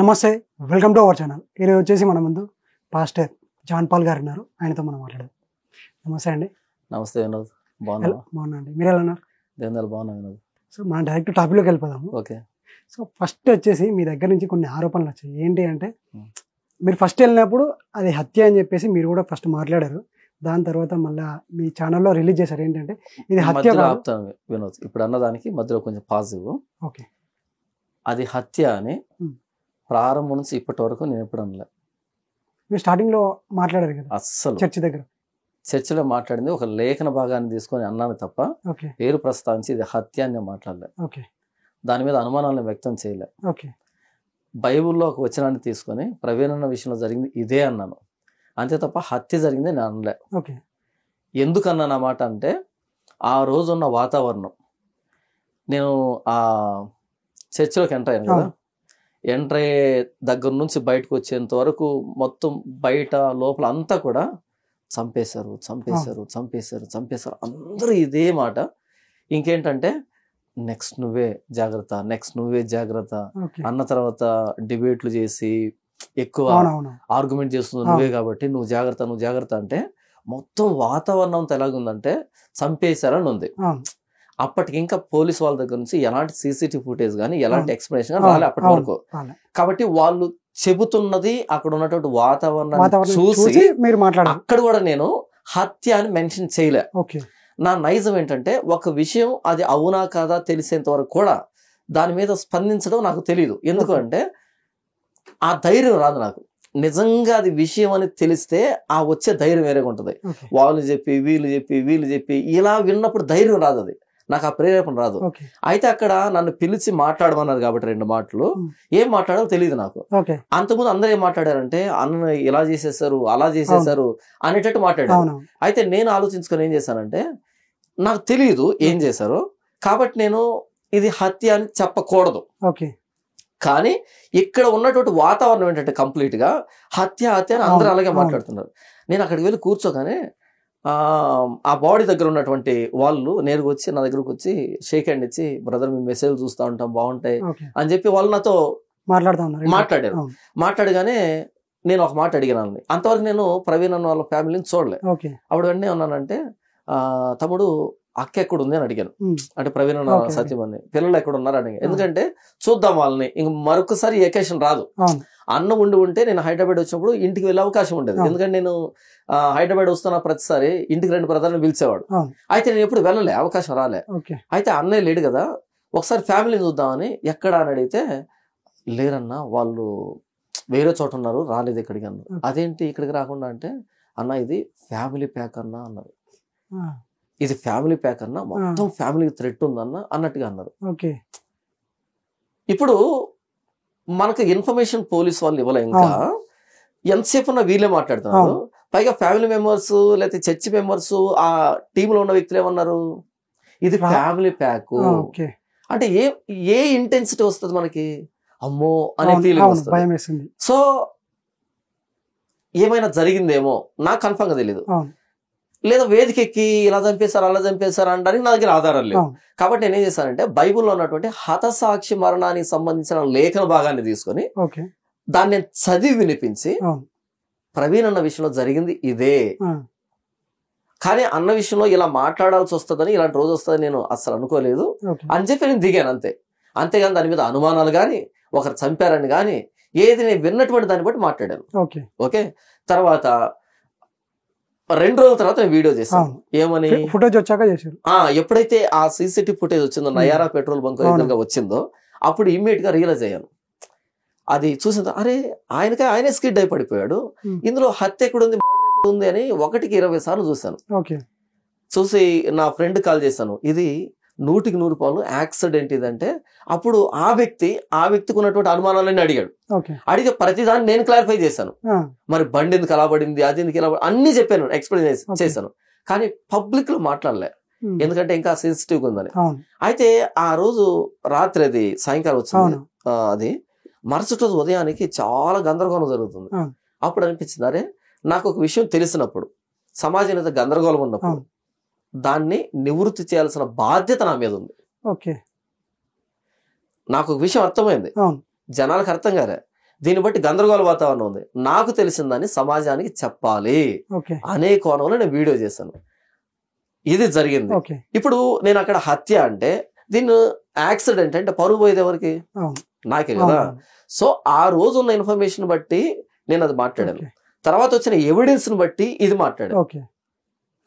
నమస్తే, welcome to our channel. ఈరోజు వచ్చేసి మన ముందు పాస్టర్ జాన్ పాల్ గారు ఉన్నారు. ఆయనతో మనం మాట్లాడదాం. నమస్తే అండి. నమస్తే వినోద్, బాగున్నా? బాగున్నా అండి. మీరు ఎలా ఉన్నారు? దేందాలు బాగున్నా వినోద్. సో మనం డైరెక్ట్ టాపిక్లోకి వెళ్ళిపోదాము. ఓకే. సో ఫస్ట్ వచ్చేసి మీ దగ్గర నుంచి కొన్ని ఆరోపణలు వచ్చాయి. ఏంటి అంటే మీరు ఫస్ట్ వెళ్ళినప్పుడు అది హత్య అని చెప్పేసి మీరు కూడా ఫస్ట్ మాట్లాడారు. దాని తర్వాత మళ్ళీ మీ ఛానల్లో రిలీజ్ చేశారు. ఏంటంటే ఇది హత్య కాదు వినోద్. ఇప్పుడు అన్నదానికి మధ్యలో కొంచెం పాజిటివ్. ఓకే, అది హత్య అని ప్రారంభం నుంచి ఇప్పటి వరకు నేను ఎప్పుడు అనలే. మీరు స్టార్టింగ్ లో మాట్లాడారు కదా అస్సలు చర్చి దగ్గర. చర్చిలో మాట్లాడింది ఒక లేఖన భాగాన్ని తీసుకొని అన్నాను తప్ప ఓకే, పేరు ప్రస్తావించి ఇది హత్య అని నేను మాట్లాడలే. ఓకే, దాని మీద అనుమానాలను వ్యక్తం చేయలే. ఓకే, బైబుల్లో ఒక వచనాన్ని తీసుకొని ప్రవీణన్న విషయంలో జరిగింది ఇదే అన్నాను, అంతే తప్ప హత్య జరిగింది నేను అనలే. ఓకే. ఎందుకన్నాను ఆ మాట అంటే ఆ రోజున్న వాతావరణం, నేను ఆ చర్చిలోకి ఎంటర్ అయ్యాను కదా, ఎంటర్ అయ్యే దగ్గర నుంచి బయటకు వచ్చేంత వరకు మొత్తం బయట లోపల అంతా కూడా చంపేశారు చంపేశారు చంపేశారు చంపేశారు అందరూ ఇదే మాట. ఇంకేంటంటే నెక్స్ట్ నువ్వే జాగ్రత్త, నెక్స్ట్ నువ్వే జాగ్రత్త అన్న తర్వాత డిబేట్లు చేసి ఎక్కువ ఆర్గ్యుమెంట్ చేస్తుంది నువ్వే కాబట్టి నువ్వు జాగ్రత్త నువ్వు జాగ్రత్త అంటే మొత్తం వాతావరణం అంతా ఎలాగుందంటే చంపేశారని ఉంది. అప్పటికి ఇంకా పోలీస్ వాళ్ళ దగ్గర నుంచి ఎలాంటి సీసీటీవీ ఫుటేజ్ కానీ ఎలాంటి ఎక్స్ప్లెనేషన్ కానీ రాలే అప్పటి వరకు. కాబట్టి వాళ్ళు చెబుతున్నది అక్కడ ఉన్నటువంటి వాతావరణాన్ని చూసి మీరు మాట్లాడారు. అక్కడ కూడా నేను హత్య అని మెన్షన్ చేయలే. నా నైజం ఏంటంటే ఒక విషయం అది అవునా కాదా తెలిసేంత వరకు కూడా దాని మీద స్పందించడం నాకు తెలియదు. ఎందుకంటే ఆ ధైర్యం రాదు నాకు. నిజంగా అది విషయం అని తెలిస్తే ఆ వచ్చే ధైర్యం వేరేగా ఉంటుంది. వాళ్ళు చెప్పి వీళ్ళు చెప్పి ఇలా విన్నప్పుడు ధైర్యం రాదు, అది నాకు ఆ ప్రేరేపణ రాదు. అయితే అక్కడ నన్ను పిలిచి మాట్లాడమన్నారు కాబట్టి 2 మాటలు ఏం మాట్లాడాలో తెలియదు నాకు. అంతకుముందు అందరూ ఏం మాట్లాడారంటే అన్న ఇలా చేసేసారు అలా చేసేసారు అనేటట్టు మాట్లాడారు. అయితే నేను ఆలోచించుకొని ఏం చేశానంటే నాకు తెలియదు ఏం చేశారో, కాబట్టి నేను ఇది హత్య అని చెప్పకూడదు. కానీ ఇక్కడ ఉన్నటువంటి వాతావరణం ఏంటంటే కంప్లీట్ గా హత్య హత్య అని అందరూ అలాగే మాట్లాడుతున్నారు. నేను అక్కడికి వెళ్ళి కూర్చోగానే ఆ బాడీ దగ్గర ఉన్నటువంటి వాళ్ళు నేరుగా వచ్చి నా దగ్గరకు వచ్చి షేక్ హ్యాండ్ ఇచ్చి, బ్రదర్ మీ మెసేజ్ చూస్తూ ఉంటాం బాగుంటాయి అని చెప్పి వాళ్ళు నాతో మాట్లాడారు. మాట్లాడగానే నేను ఒక మాట అడిగాను. అంతవరకు నేను ప్రవీణ్ అన్న వాళ్ళ ఫ్యామిలీని చూడలే. అప్పుడు వెంటనే ఉన్నానంటే తమ్ముడు అక్క ఎక్కడ ఉంది అని అడిగాను. అంటే ప్రవీణ్ అన్న సత్యమని పిల్లలు ఎక్కడ ఉన్నారు అని. ఎందుకంటే చూద్దాం వాళ్ళని, ఇంక మరొకసారి ఈ ఎకేషన్ రాదు. అన్న ఉంటే నేను హైదరాబాద్ వచ్చినప్పుడు ఇంటికి వెళ్ళే అవకాశం ఉండేది. ఎందుకంటే నేను హైదరాబాద్ వస్తున్న ప్రతిసారి ఇంటికి 2 బ్రదర్ని పిలిచేవాడు. అయితే నేను ఎప్పుడు వెళ్ళలే, అవకాశం రాలే. అయితే అన్నయ్య లేడు కదా, ఒకసారి ఫ్యామిలీని చూద్దామని ఎక్కడ అని అడిగితే లేరన్నా వాళ్ళు వేరే చోట ఉన్నారు, రాలేదు ఇక్కడికి అన్నారు. అదేంటి ఇక్కడికి రాకుండా అంటే అన్న ఇది ఫ్యామిలీ ప్యాక్ అన్నా అన్నారు. ఇది ఫ్యామిలీ ప్యాక్ అన్నా, మొత్తం ఫ్యామిలీకి థ్రెట్ ఉందన్న అన్నట్టుగా అన్నారు. ఇప్పుడు మనకు ఇన్ఫర్మేషన్ పోలీస్ వాళ్ళు ఇవ్వలే, ఇంకా ఎంతసేపు ఉన్న వీళ్ళే మాట్లాడుతున్నారు. పైగా ఫ్యామిలీ మెంబర్స్ లేకపోతే చర్చ్ మెంబర్స్ ఆ టీంలో ఉన్న వ్యక్తులు ఏమన్నారు, ఇది ఫ్యామిలీ ప్యాక్ అంటే ఏ ఇంటెన్సిటీ వస్తుంది మనకి, అమ్మో అనే ఫీలింగ్ వస్తుంది. సో ఏమైనా జరిగిందేమో నాకు కన్ఫర్మ్ గా తెలీదు, లేదా వేదికెక్కి ఇలా చంపేశారు అలా చంపేశారు అనడానికి నా దగ్గర ఆధారాలు లేవు. కాబట్టి నేనేం చేశానంటే బైబుల్లో ఉన్నటువంటి హతసాక్షి మరణానికి సంబంధించిన లేఖన భాగాన్ని తీసుకొని దాన్ని నేను చదివి వినిపించి ప్రవీణ్ అన్న విషయంలో జరిగింది ఇదే, కానీ అన్న విషయంలో ఇలా మాట్లాడాల్సి వస్తుందని, ఇలాంటి రోజు వస్తుందని నేను అస్సలు అనుకోలేదు అని చెప్పి నేను దిగాను అంతే. అంతేగాని దాని మీద అనుమానాలు కానీ ఒకరు చంపారని కానీ ఏది నేను విన్నటువంటి దాన్ని బట్టి మాట్లాడాను. ఓకే. తర్వాత 2 రోజుల తర్వాత నేను వీడియో చేశాను. ఏమని ఫుటేజ్ వచ్చాక చేశారు. ఎప్పుడైతే ఆ సీసీటీవీ ఫుటేజ్ వచ్చిందో, నయారా పెట్రోల్ బంక్ ఎదురుగా వచ్చిందో, అప్పుడు ఇమ్మీడియట్ గా రియలైజ్ అయ్యాను. అది చూసిన అరే ఆయనే స్కిడ్ అయి పడిపోయాడు, ఇందులో హత్య ఎక్కడుంది ఎక్కడ ఉంది అని 1కి 20 సార్లు చూశాను. చూసి నా ఫ్రెండ్ కాల్ చేశాను, ఇది 100కి 100 యాక్సిడెంట్ ఇదంటే. అప్పుడు ఆ వ్యక్తికి ఉన్నటువంటి అనుమానాలన్నీ అడిగాడు. అడిగే ప్రతిదాన్ని నేను క్లారిఫై చేశాను. మరి బండి ఎందుకు ఎలా పడింది, అది ఎందుకు ఎలా అన్ని చెప్పాను, ఎక్స్ప్లెయిన్ చేశాను. కానీ పబ్లిక్ లో మాట్లాడలే, ఎందుకంటే ఇంకా సెన్సిటివ్గా ఉందని. అయితే ఆ రోజు రాత్రి అది సాయంకాలం వచ్చింది, అది మరుసటి రోజు ఉదయానికి చాలా గందరగోళం జరుగుతుంది. అప్పుడు అనిపించింది అరే నాకు ఒక విషయం తెలిసినప్పుడు, సమాజం గందరగోళం ఉన్నప్పుడు దాన్ని నివృత్తి చేయాల్సిన బాధ్యత నా మీద ఉంది. నాకు ఒక విషయం అర్థమైంది, జనాలకు అర్థం కాలే. దీన్ని బట్టి గందరగోళ వాతావరణం ఉంది, నాకు తెలిసిందని సమాజానికి చెప్పాలి అనే కోణంలో నేను వీడియో చేశాను. ఇది జరిగింది. ఇప్పుడు నేను అక్కడ హత్య అంటే దీన్ని యాక్సిడెంట్ అంటే పరువు పోయేది ఎవరికి? నాకే కదా. సో ఆ రోజు ఉన్న ఇన్ఫర్మేషన్ బట్టి నేను అది మాట్లాడాను, తర్వాత వచ్చిన ఎవిడెన్స్ ని బట్టి ఇది మాట్లాడాను.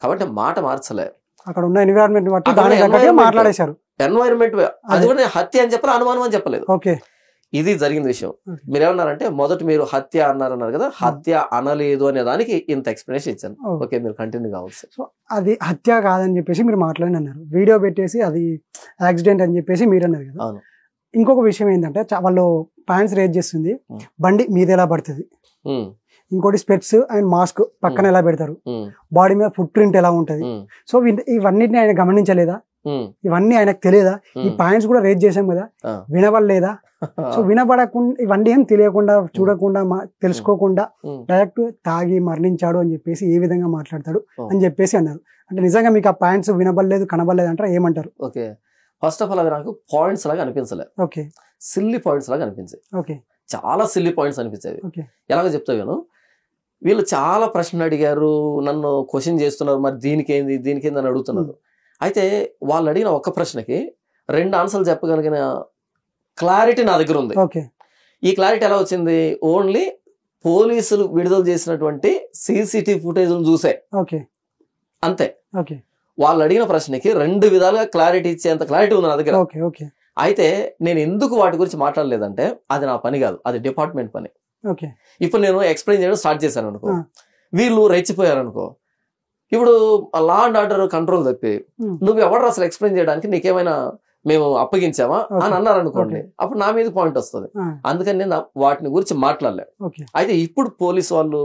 కాబట్టి మాట మార్చలే, అక్కడ ఉన్న ఎన్విరాన్మెంట్ మాట్లాడేశారు. ఎన్వైరన్మెంట్ అది కూడా నేను హత్య అని చెప్పాలి, అనుమానం అని చెప్పలేదు. ఇది జరిగిన విషయం. మీరు ఏమన్నారంటే మొదట మీరు హత్య అన్నారు కదా, హత్య అనలేదు అనే దానికి ఇంత ఎక్స్ప్లెనేషన్ ఇచ్చాను. ఓకే, మీరు కంటిన్యూ కావచ్చు. సో అది హత్య కాదని చెప్పేసి మీరు మాట్లాడి అన్నారు, వీడియో పెట్టేసి అది యాక్సిడెంట్ అని చెప్పేసి మీరు అన్నారు కదా. ఇంకొక విషయం ఏంటంటే వాళ్ళు ప్యాంట్స్ రేజ్ చేస్తుంది, బండి మీద ఎలా పడుతుంది, ఇంకోటి స్పెట్స్ అండ్ మాస్క్ పక్కన ఎలా పెడతారు, బాడీ మీద ఫుట్ ప్రింట్ ఎలా ఉంటది. సో ఇవన్నిటిని ఆయన గమనించలేదా? ఇవన్నీ ఆయనకు తెలియదా? ఈ పాయింట్స్ కూడా రేజ్ చేసాం కదా, వినవలేదా? సో వినబడకుండా ఇవన్నీ ఏం తెలియకుండా చూడకుండా తెలుసుకోకుండా డైరెక్ట్ తాగి మరణించాడు అని చెప్పేసి ఏ విధంగా మాట్లాడతాడు అని చెప్పేసి అన్నారు. అంటే నిజంగా మీకు ఆ పాయింట్స్ వినబడలేదు కనబడలేదు అంటారా, ఏమంటారు? ఓకే, ఫస్ట్ ఆఫ్ ఆల్ అవి నాకు పాయింట్స్ లాగా అనిపించలేదు. ఓకే, సిల్లీ పాయింట్స్ లాగా అనిపించాయి. ఓకే, చాలా సిల్లీ పాయింట్స్ అనిపించేవి. ఎలాగో చెప్తాను, వీళ్ళు చాలా ప్రశ్నలు అడిగారు, నన్ను క్వశ్చన్ చేస్తున్నారు, మరి దీనికేంది దీనికేంది అని అడుగుతున్నారు. అయితే వాళ్ళు అడిగిన ఒక్క ప్రశ్నకి 2 ఆన్సర్లు చెప్పగలిగిన క్లారిటీ నా దగ్గర ఉంది. ఈ క్లారిటీ ఎలా వచ్చింది? ఓన్లీ పోలీసులు విడుదల చేసినటువంటి CCTV ఫుటేజ్ చూసే, అంతే. వాళ్ళు అడిగిన ప్రశ్నకి 2 విధాలుగా క్లారిటీ ఇచ్చేంత క్లారిటీ ఉంది నా దగ్గర. అయితే నేను ఎందుకు వాటి గురించి మాట్లాడలేదంటే అది నా పని కాదు, అది డిపార్ట్మెంట్ పని. ఇప్పుడు నేను ఎక్స్ప్లెయిన్ చేయడం స్టార్ట్ చేశాను అనుకో, వీళ్ళు రెచ్చిపోయారు అనుకో, ఇప్పుడు లా అండ్ ఆర్డర్ కంట్రోల్ తప్పి నువ్వు ఎవరు అసలు ఎక్స్ప్లెయిన్ చేయడానికి, నీకేమైనా మేము అప్పగించామా అని అన్నారు అనుకోండి, అప్పుడు నా మీద పాయింట్ వస్తుంది. అందుకని నేను వాటిని గురించి మాట్లాడలేదు. అయితే ఇప్పుడు పోలీసు వాళ్ళు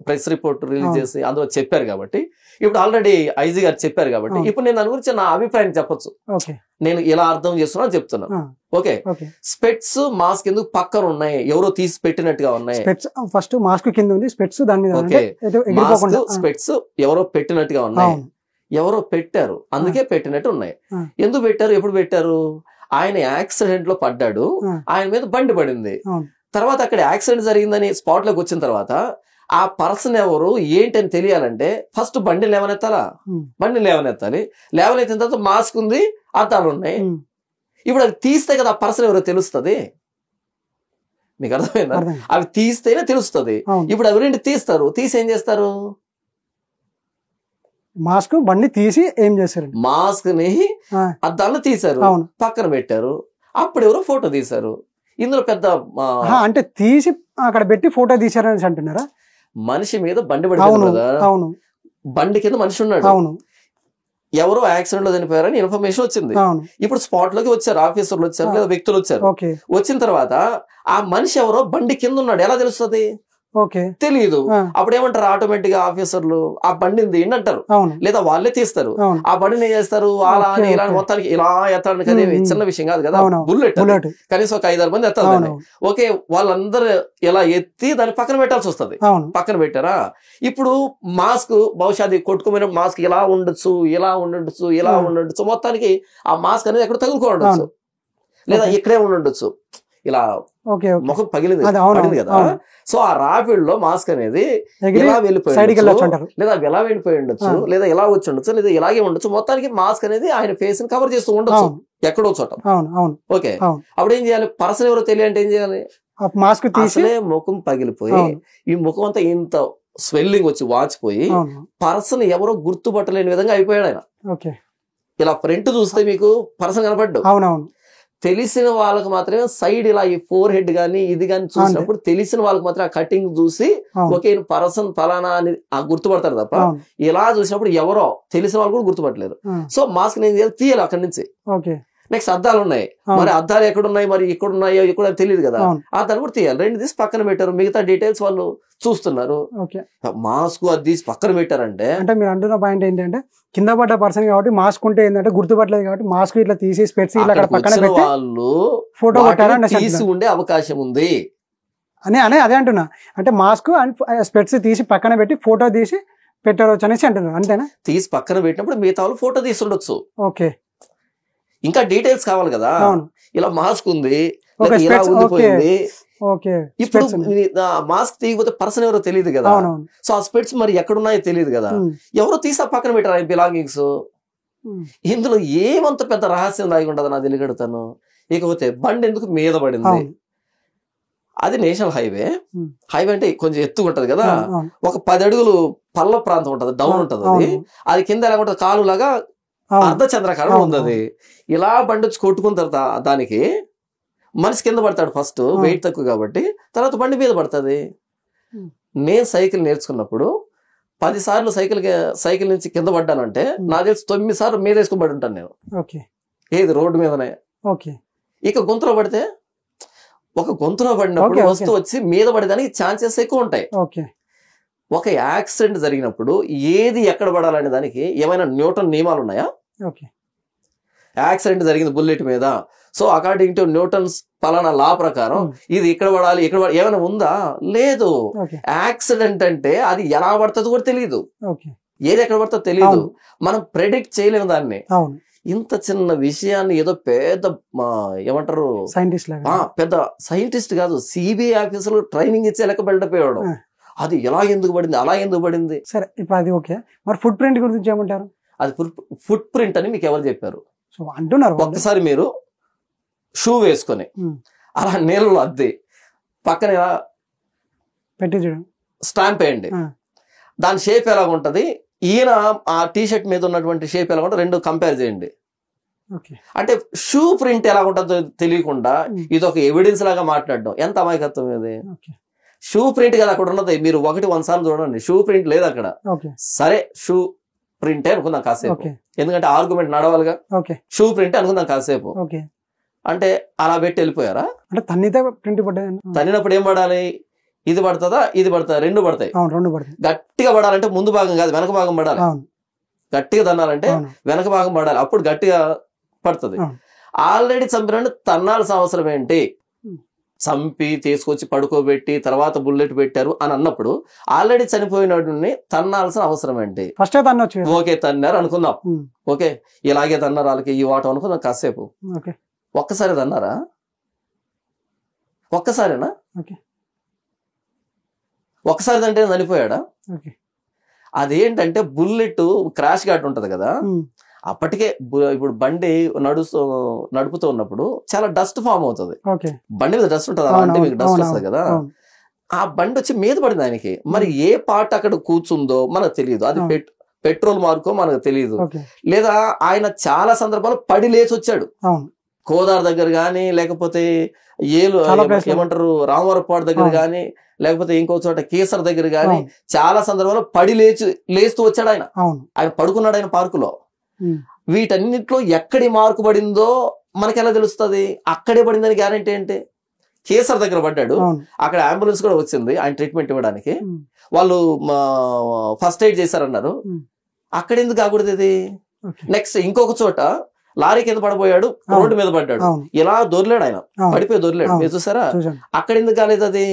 ప్రెస్ రిపోర్ట్ రిలీజ్ చేసి అందులో చెప్పారు కాబట్టి, ఇప్పుడు ఆల్రెడీ ఐజీ గారు చెప్పారు కాబట్టి, ఇప్పుడు నేను దాని గురించి నా అభిప్రాయం చెప్పొచ్చు. నేను ఎలా అర్థం చేస్తున్నా చెప్తున్నాను. ఓకే, స్పెట్స్ మాస్క్ ఎందుకు పక్కన ఉన్నాయి, ఎవరో తీసి పెట్టినట్టుగా ఉన్నాయి. ఫస్ట్ మాస్క్ కింద ఉంది, స్పెట్స్ దాని మీద. ఓకే, మాస్క్ స్పెట్స్ ఎవరో పెట్టినట్టుగా ఉన్నాయి, ఎవరో పెట్టారు అందుకే పెట్టినట్టు ఉన్నాయి. ఎందుకు పెట్టారు, ఎప్పుడు పెట్టారు? ఆయన యాక్సిడెంట్ లో పడ్డాడు, ఆయన మీద బండి పడింది. తర్వాత అక్కడ యాక్సిడెంట్ జరిగిందని స్పాట్ లోకి వచ్చిన తర్వాత ఆ పర్సన్ ఎవరు ఏంటని తెలియాలంటే ఫస్ట్ బండి లేవనెత్తాలా, బండి లేవనెత్తాలి. లేవనెత్తిన తర్వాత మాస్క్ ఉంది, అద్దాలు ఉన్నాయి. ఇప్పుడు అది తీస్తే కదా ఆ పర్సన్ ఎవరో తెలుస్తుంది. మీకు అర్థమైందా? అవి తీస్తేనే తెలుస్తుంది. ఇప్పుడు అవి 2 తీస్తారు, తీసి ఏం చేస్తారు? మాస్క్ బండి తీసి ఏం చేశారు? మాస్క్ ని అద్దాలను తీశారు, పక్కన పెట్టారు. అప్పుడు ఎవరో ఫోటో తీశారు. ఇందులో పెద్ద అంటే తీసి అక్కడ పెట్టి ఫోటో తీశారని అంటున్నారా? మనిషి మీద బండి పడిపోయింది కదా, బండి కింద మనిషి ఉన్నాడు, ఎవరో యాక్సిడెంట్ లో చనిపోయారని ఇన్ఫర్మేషన్ వచ్చింది. ఇప్పుడు స్పాట్ లోకి వచ్చారు, ఆఫీసర్లు వచ్చారు లేదా వ్యక్తులు వచ్చారు. వచ్చిన తర్వాత ఆ మనిషి ఎవరో బండి కింద ఉన్నాడు, ఎలా తెలుస్తుంది? తెలియదు. అప్పుడు ఏమంటారు ఆటోమేటిక్ గా ఆఫీసర్లు, ఆ బండిని తీయండి అంటారు, లేదా వాళ్ళే తీస్తారు. ఆ బండిని ఏం చేస్తారు, అలా అని ఇలా మొత్తానికి ఇలా ఎత్తాడు కదా, చిన్న విషయం కాదు కదా, బుల్లెట్ కనీసం ఒక 5-6 మంది ఎత్తాలి. ఓకే, వాళ్ళందరూ ఇలా ఎత్తి దాన్ని పక్కన పెట్టాల్సి వస్తుంది. పక్కన పెట్టారా? ఇప్పుడు మాస్క్ బహుశా అది కొట్టుకుపోయిన మాస్క్ ఇలా ఉండొచ్చు, ఇలా ఉండొచ్చు, ఇలా ఉండొచ్చు, మొత్తానికి ఆ మాస్క్ అనేది ఎక్కడ తగులుకో ఉండొచ్చు, లేదా ఇక్కడే ఉండొచ్చు, ఇలా ముఖం పగిలింది కదా. సో ఆ రాపిడ్ లో మాస్క్ అనేది ఇలా వెళ్ళిపోయి లేదా ఎలా వెళ్ళిపోయి ఉండొచ్చు, లేదా ఎలా వచ్చి ఉండొచ్చు, లేదా ఇలాగే ఉండొచ్చు. మొత్తానికి మాస్క్ అనేది ఆయన ఫేస్ ని కవర్ చేస్తూ ఉండొచ్చు ఎక్కడో చోట. ఓకే, అప్పుడు ఏం చేయాలి? పర్సన్ ఎవరో తెలియాలంటే ఏం చేయాలి? మాస్క్ తీసే ముఖం పగిలిపోయి ఈ ముఖం అంతా ఇంత స్వెల్లింగ్ వచ్చి వాచిపోయి పర్సన్ ఎవరో గుర్తుపట్టలేని విధంగా అయిపోయాడు ఆయన. ఇలా ఫ్రంట్ చూస్తే మీకు పర్సన్ కనపడ్డు. తెలిసిన వాళ్ళకి మాత్రమే సైడ్ ఇలా ఈ ఫోర్ హెడ్ గానీ ఇది గాని చూసినప్పుడు తెలిసిన వాళ్ళకి మాత్రం ఆ కటింగ్ చూసి ఓకే పర్సన్ ఫలానా అని గుర్తుపడతారు తప్ప ఇలా చూసినప్పుడు ఎవరో తెలిసిన వాళ్ళు కూడా గుర్తుపట్టలేరు. సో మాస్క్ నేను తీయాలి అక్కడి నుంచి. నెక్స్ట్ అద్దాలు ఉన్నాయి, మరి అద్దాలు ఎక్కడున్నాయి, మరి ఇక్కడ ఉన్నాయో ఇక్కడ తెలియదు కదా, అద్దాలు కూడా తీయాలి. 2 తీసి పక్కన పెట్టారు, మిగతా డీటెయిల్స్ వాళ్ళు చూస్తున్నారు. మాస్క్ అది తీసి పక్కన పెట్టారంటే అంటే మీరు అంటున్న పాయింట్ ఏంటంటే కింద పడ్డ పర్సన్ కాబట్టి మాస్క్ ఉంటే ఏంటంటే గుర్తుపట్టలేదు కాబట్టి మాస్క్ ఇట్లా తీసి స్పెట్స్ ఇట్లా పక్కన పెట్టి వాళ్ళు ఫోటో తీసి ఉండే అవకాశం ఉంది అని అదే అంటున్నా. అంటే మాస్క్ అండ్ స్పెట్స్ తీసి పక్కన పెట్టి ఫోటో తీసి పెట్టవచ్చు అనేసి అంటున్నారు, అంతేనా? తీసి పక్కన పెట్టినప్పుడు మిగతా వాళ్ళు ఫోటో తీసి ఉండొచ్చు. ఓకే, ఇంకా డీటెయిల్స్ కావాలి కదా. ఇలా మాస్క్ ఉంది, ఇలా ఉండిపోయింది, ఓకే. ఇప్పుడు Specs ఉన్నాయి. మాస్క్ తీయకపోతే పర్సన్ ఎవరో తెలియదు కదా. అవునవును. సో ఆ స్పెట్స్ మరి ఎక్కడున్నాయో తెలియదు కదా. ఉమ్, ఎవరో తీసా పక్కన పెట్టారు ఆయన బిలాంగింగ్స్. ఉమ్, ఇందులో ఏమంత పెద్ద రహస్యం దాగి ఉండదు నాకు తెలియగడుతాను. ఇకపోతే బండి ఎందుకు మీద పడింది? అవును. అది నేషనల్ హైవే. ఉమ్, హైవే అంటే కొంచెం ఎత్తు ఉంటది కదా. అవును, అవును, ఒక 10 అడుగులు పల్ల ప్రాంతం ఉంటది, డౌన్ ఉంటది. అది అవును, అది కింద ఎలా ఉంటది, కాలు లాగా అవును, అర్ధ చంద్రకారం అవును, ఉంది. అది ఇలా బండి వచ్చి కొట్టుకున్న తర్వాత దానికి మనిషి కింద పడతాడు ఫస్ట్, వెయిట్ తక్కువ కాబట్టి. తర్వాత బండి మీద పడుతుంది. ఉమ్, నేను సైకిల్ నేర్చుకున్నప్పుడు 10 సార్లు సైకిల్ నుంచి కింద పడ్డానంటే నాకు తెలిసి 9 సార్లు మీద వేసుకుని పడి ఉంటాను నేను. ఓకే. ఏది రోడ్డు మీదనే. ఓకే. ఇక గొంతులో పడితే, ఒక గొంతులో పడినప్పుడు ఓకే, ఓకే. వస్తువు వచ్చి మీద పడేదానికి ఛాన్సెస్ ఎక్కువ ఉంటాయి. ఓకే. ఒక యాక్సిడెంట్ జరిగినప్పుడు ఏది ఎక్కడ పడాలనే దానికి ఏమైనా న్యూటన్ నియమాలు ఉన్నాయా? ఓకే. యాక్సిడెంట్ జరిగింది బుల్లెట్ మీద, సో అకార్డింగ్ టు న్యూటన్స్ పలానా లా ప్రకారం ఇది ఇక్కడ పడాలి, ఇక్కడ ఏమైనా ఉందా? లేదు. ఓకే. యాక్సిడెంట్ అంటే అది ఎలా పడుతుందో కూడా తెలియదు, ఓకే. ఏది ఎక్కడ పడుతుందో తెలియదు. అవును. మనం ప్రెడిక్ట్ చేయలేము దాన్ని. అవును. ఇంత చిన్న విషయాన్ని ఏదో పెద్ద ఏమంటారు, సైంటిస్ట్ లాగా. పెద్ద సైంటిస్ట్ కాదు, సిబిఐ ఆఫీసర్ ట్రైనింగ్ ఇచ్చే లెక్క బిల్డప్ అయ్యాడు. అది ఎలా ఎందుకు పడింది, అలా ఎందుకు పడింది. సరే, ఇప్పుడు అది ఓకే. మరి ఫుట్ ప్రింట్ గురించి ఏమంటారు? అది ఫుట్ ప్రింట్ అని మీకు ఎవరు చెప్పారు? సో అంటున్నారు వాళ్ళు. ఒక్కసారి మీరు షూ వేసుకొని ఉమ్, అలా నీళ్ళలో అద్ది పక్కన ఇలా పెట్టి చూడండి. స్టాంప్ వేయండి. ఆ, దాని షేప్ ఎలా ఉంటది, ఈయన ఆ టీ షర్ట్ మీద ఉన్నటువంటి షేప్ ఎలా ఉంటుంది, రెండు కంపేర్ చేయండి. ఓకే. అంటే షూ ప్రింట్ ఎలా ఉంటుందో తెలియకుండా ఇది ఒక ఎవిడెన్స్ లాగా మాట్లాడడం ఎంత అమాయకత్వం ఇది. ఓకే. షూ ప్రింట్ కదా అక్కడ ఉన్నది. మీరు 1 సార్లు చూడండి, షూ ప్రింట్ లేదు అక్కడ. ఓకే. సరే షూ ప్రింటే అనుకుందాం కాసేపు, ఓకే. ఎందుకంటే ఆర్గ్యుమెంట్ నడవాలిగా. ఓకే. షూ ప్రింటే అనుకుందాం కాసేపు. ఓకే. అంటే అలా పెట్టి వెళ్ళిపోయారా? అంటే తన్నితే ప్రింట్ పడ్డాయి. తన్నినప్పుడు ఏం పడాలి, ఇది పడుతుందా ఇది పడుతుందా, రెండు పడతాయి. అవును, రెండు పడతాయి. గట్టిగా పడాలంటే ముందు భాగం కాదు వెనక భాగం పడాలి. అవును, గట్టిగా తన్నాలంటే అవును, వెనక భాగం పడాలి, అప్పుడు గట్టిగా పడుతుంది. అవును. ఆల్రెడీ చంపిన తన్నాల్సిన అవసరం ఏంటి? చంపి తీసుకొచ్చి పడుకోబెట్టి తర్వాత బుల్లెట్ పెట్టారు అని అన్నప్పుడు ఆల్రెడీ చనిపోయినటువంటి తన్నాల్సిన అవసరం ఏంటి? ఫస్ట్ తన్నొచ్చు. ఓకే తన్నారు అనుకుందాం, ఉమ్, ఓకే ఇలాగే తన్నారు వాళ్ళకి ఈ వాటం అనుకుందాం కాసేపు. ఓకే. ఒక్కసారి తన్నారా? ఒక్కసారేనా? ఓకే. ఒక్కసారి అంటే చనిపోయాడా? ఓకే. అదేంటంటే బుల్లెట్ క్రాష్ గార్డ్ ఉంటది కదా, ఉమ్, అప్పటికే ఇప్పుడు బండి నడుపుతూ ఉన్నప్పుడు చాలా డస్ట్ ఫామ్ అవుతుంది. ఓకే. బండి మీద డస్ట్ ఉంటుంది, అలా అంటే మీకు డస్ట్ వస్తుంది కదా. అవును. ఆ బండి వచ్చి మీద పడింది ఆయనకి. మరి ఏ పార్ట్ అక్కడ కూర్చుందో మనకు తెలియదు, అది పెట్రోల్ మార్కో మనకు తెలియదు. ఓకే. లేదా ఆయన చాలా సందర్భాలు పడి లేచి వచ్చాడు. అవును. కోదార్ దగ్గర గానీ, లేకపోతే చాలా places లో. ఏమంటారు రామవరపాడు దగ్గర అవును. గానీ, లేకపోతే ఇంకో చోట కేసర్ దగ్గర గానీ అవును. చాలా సందర్భాలు పడి లేస్తూ వచ్చాడు ఆయన. అవును. ఆయన పడుకున్నాడు ఆయన పార్కులో. ఉమ్, వీటన్నిటిలో ఎక్కడి మార్కు పడిందో మనకి ఎలా తెలుస్తుంది? అక్కడే పడిందని గ్యారంటీ ఏంటి? కేసర్ దగ్గర పడ్డాడు, అవును. అక్కడ అంబులెన్స్ కూడా వచ్చింది ఆయన ట్రీట్మెంట్ ఇవ్వడానికి. ఉమ్, వాళ్ళు ఫస్ట్ ఎయిడ్ చేశారన్నారు. ఉమ్, అక్కడ ఎందుకు కాకూడదు ఇది? ఓకే. నెక్స్ట్ ఇంకొక చోట లారీ కింద పడిపోయాడు, రోడ్డు మీద పడ్డాడు, అవును. ఇలా దొర్లాడు ఆయన, అవును. పడిపోయి దొర్లాడు. అవును. మీరు చూసారా? చూశాను. అక్కడ ఎందుకు కాలేదు అది?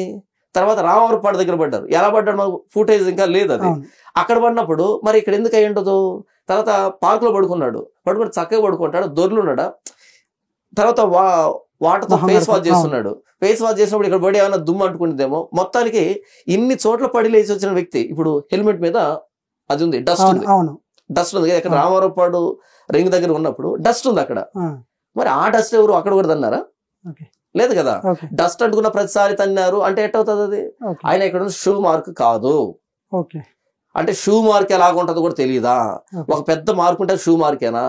తర్వాత రామవరపాడు దగ్గర పడ్డారు, ఎలా పడ్డాడు మాకు ఫుటేజ్ ఇంకా లేదు అది. అవును. అక్కడ పడినప్పుడు మరి ఇక్కడ ఎందుకు అయి ఉండదు? తర్వాత పార్క్ లో పడుకున్నాడు, పడుకుని చక్కగా పడుకుంటాడు, దొర్లున్నాడా? తర్వాత వాటర్తో మొహం ఫేస్ వాష్ కడుక్కొని, చేస్తున్నాడు. ఫేస్ వాష్ చేసినప్పుడు ఇక్కడ పడి ఏమైనా దుమ్ము అంటుకుంటుందేమో. మొత్తానికి ఇన్ని చోట్ల పడి లేచి వచ్చిన వ్యక్తి ఇప్పుడు హెల్మెట్ మీద అది ఉంది, డస్ట్ అవును. ఉంది, అవును. డస్ట్ ఉంది. ఇక్కడ రామవరపాడు రింగ్ దగ్గర ఉన్నప్పుడు డస్ట్ ఉంది అక్కడ. ఆ, మరి ఆ డస్ట్ ఎవరు అక్కడ కూడా తన్నారా? ఓకే. లేదు కదా. ఓకే. డస్ట్ అంటుకున్న ప్రతిసారి తన్నారు అంటే ఎట్టవుతుంది అది? ఓకే. ఆయన ఇక్కడ షూ మార్క్ కాదు. ఓకే. అంటే షూ మార్క్ ఎలాగుంటుందో కూడా తెలియదా? ఓకే. ఒక పెద్ద మార్క్ ఉంటే షూ మార్కేనా?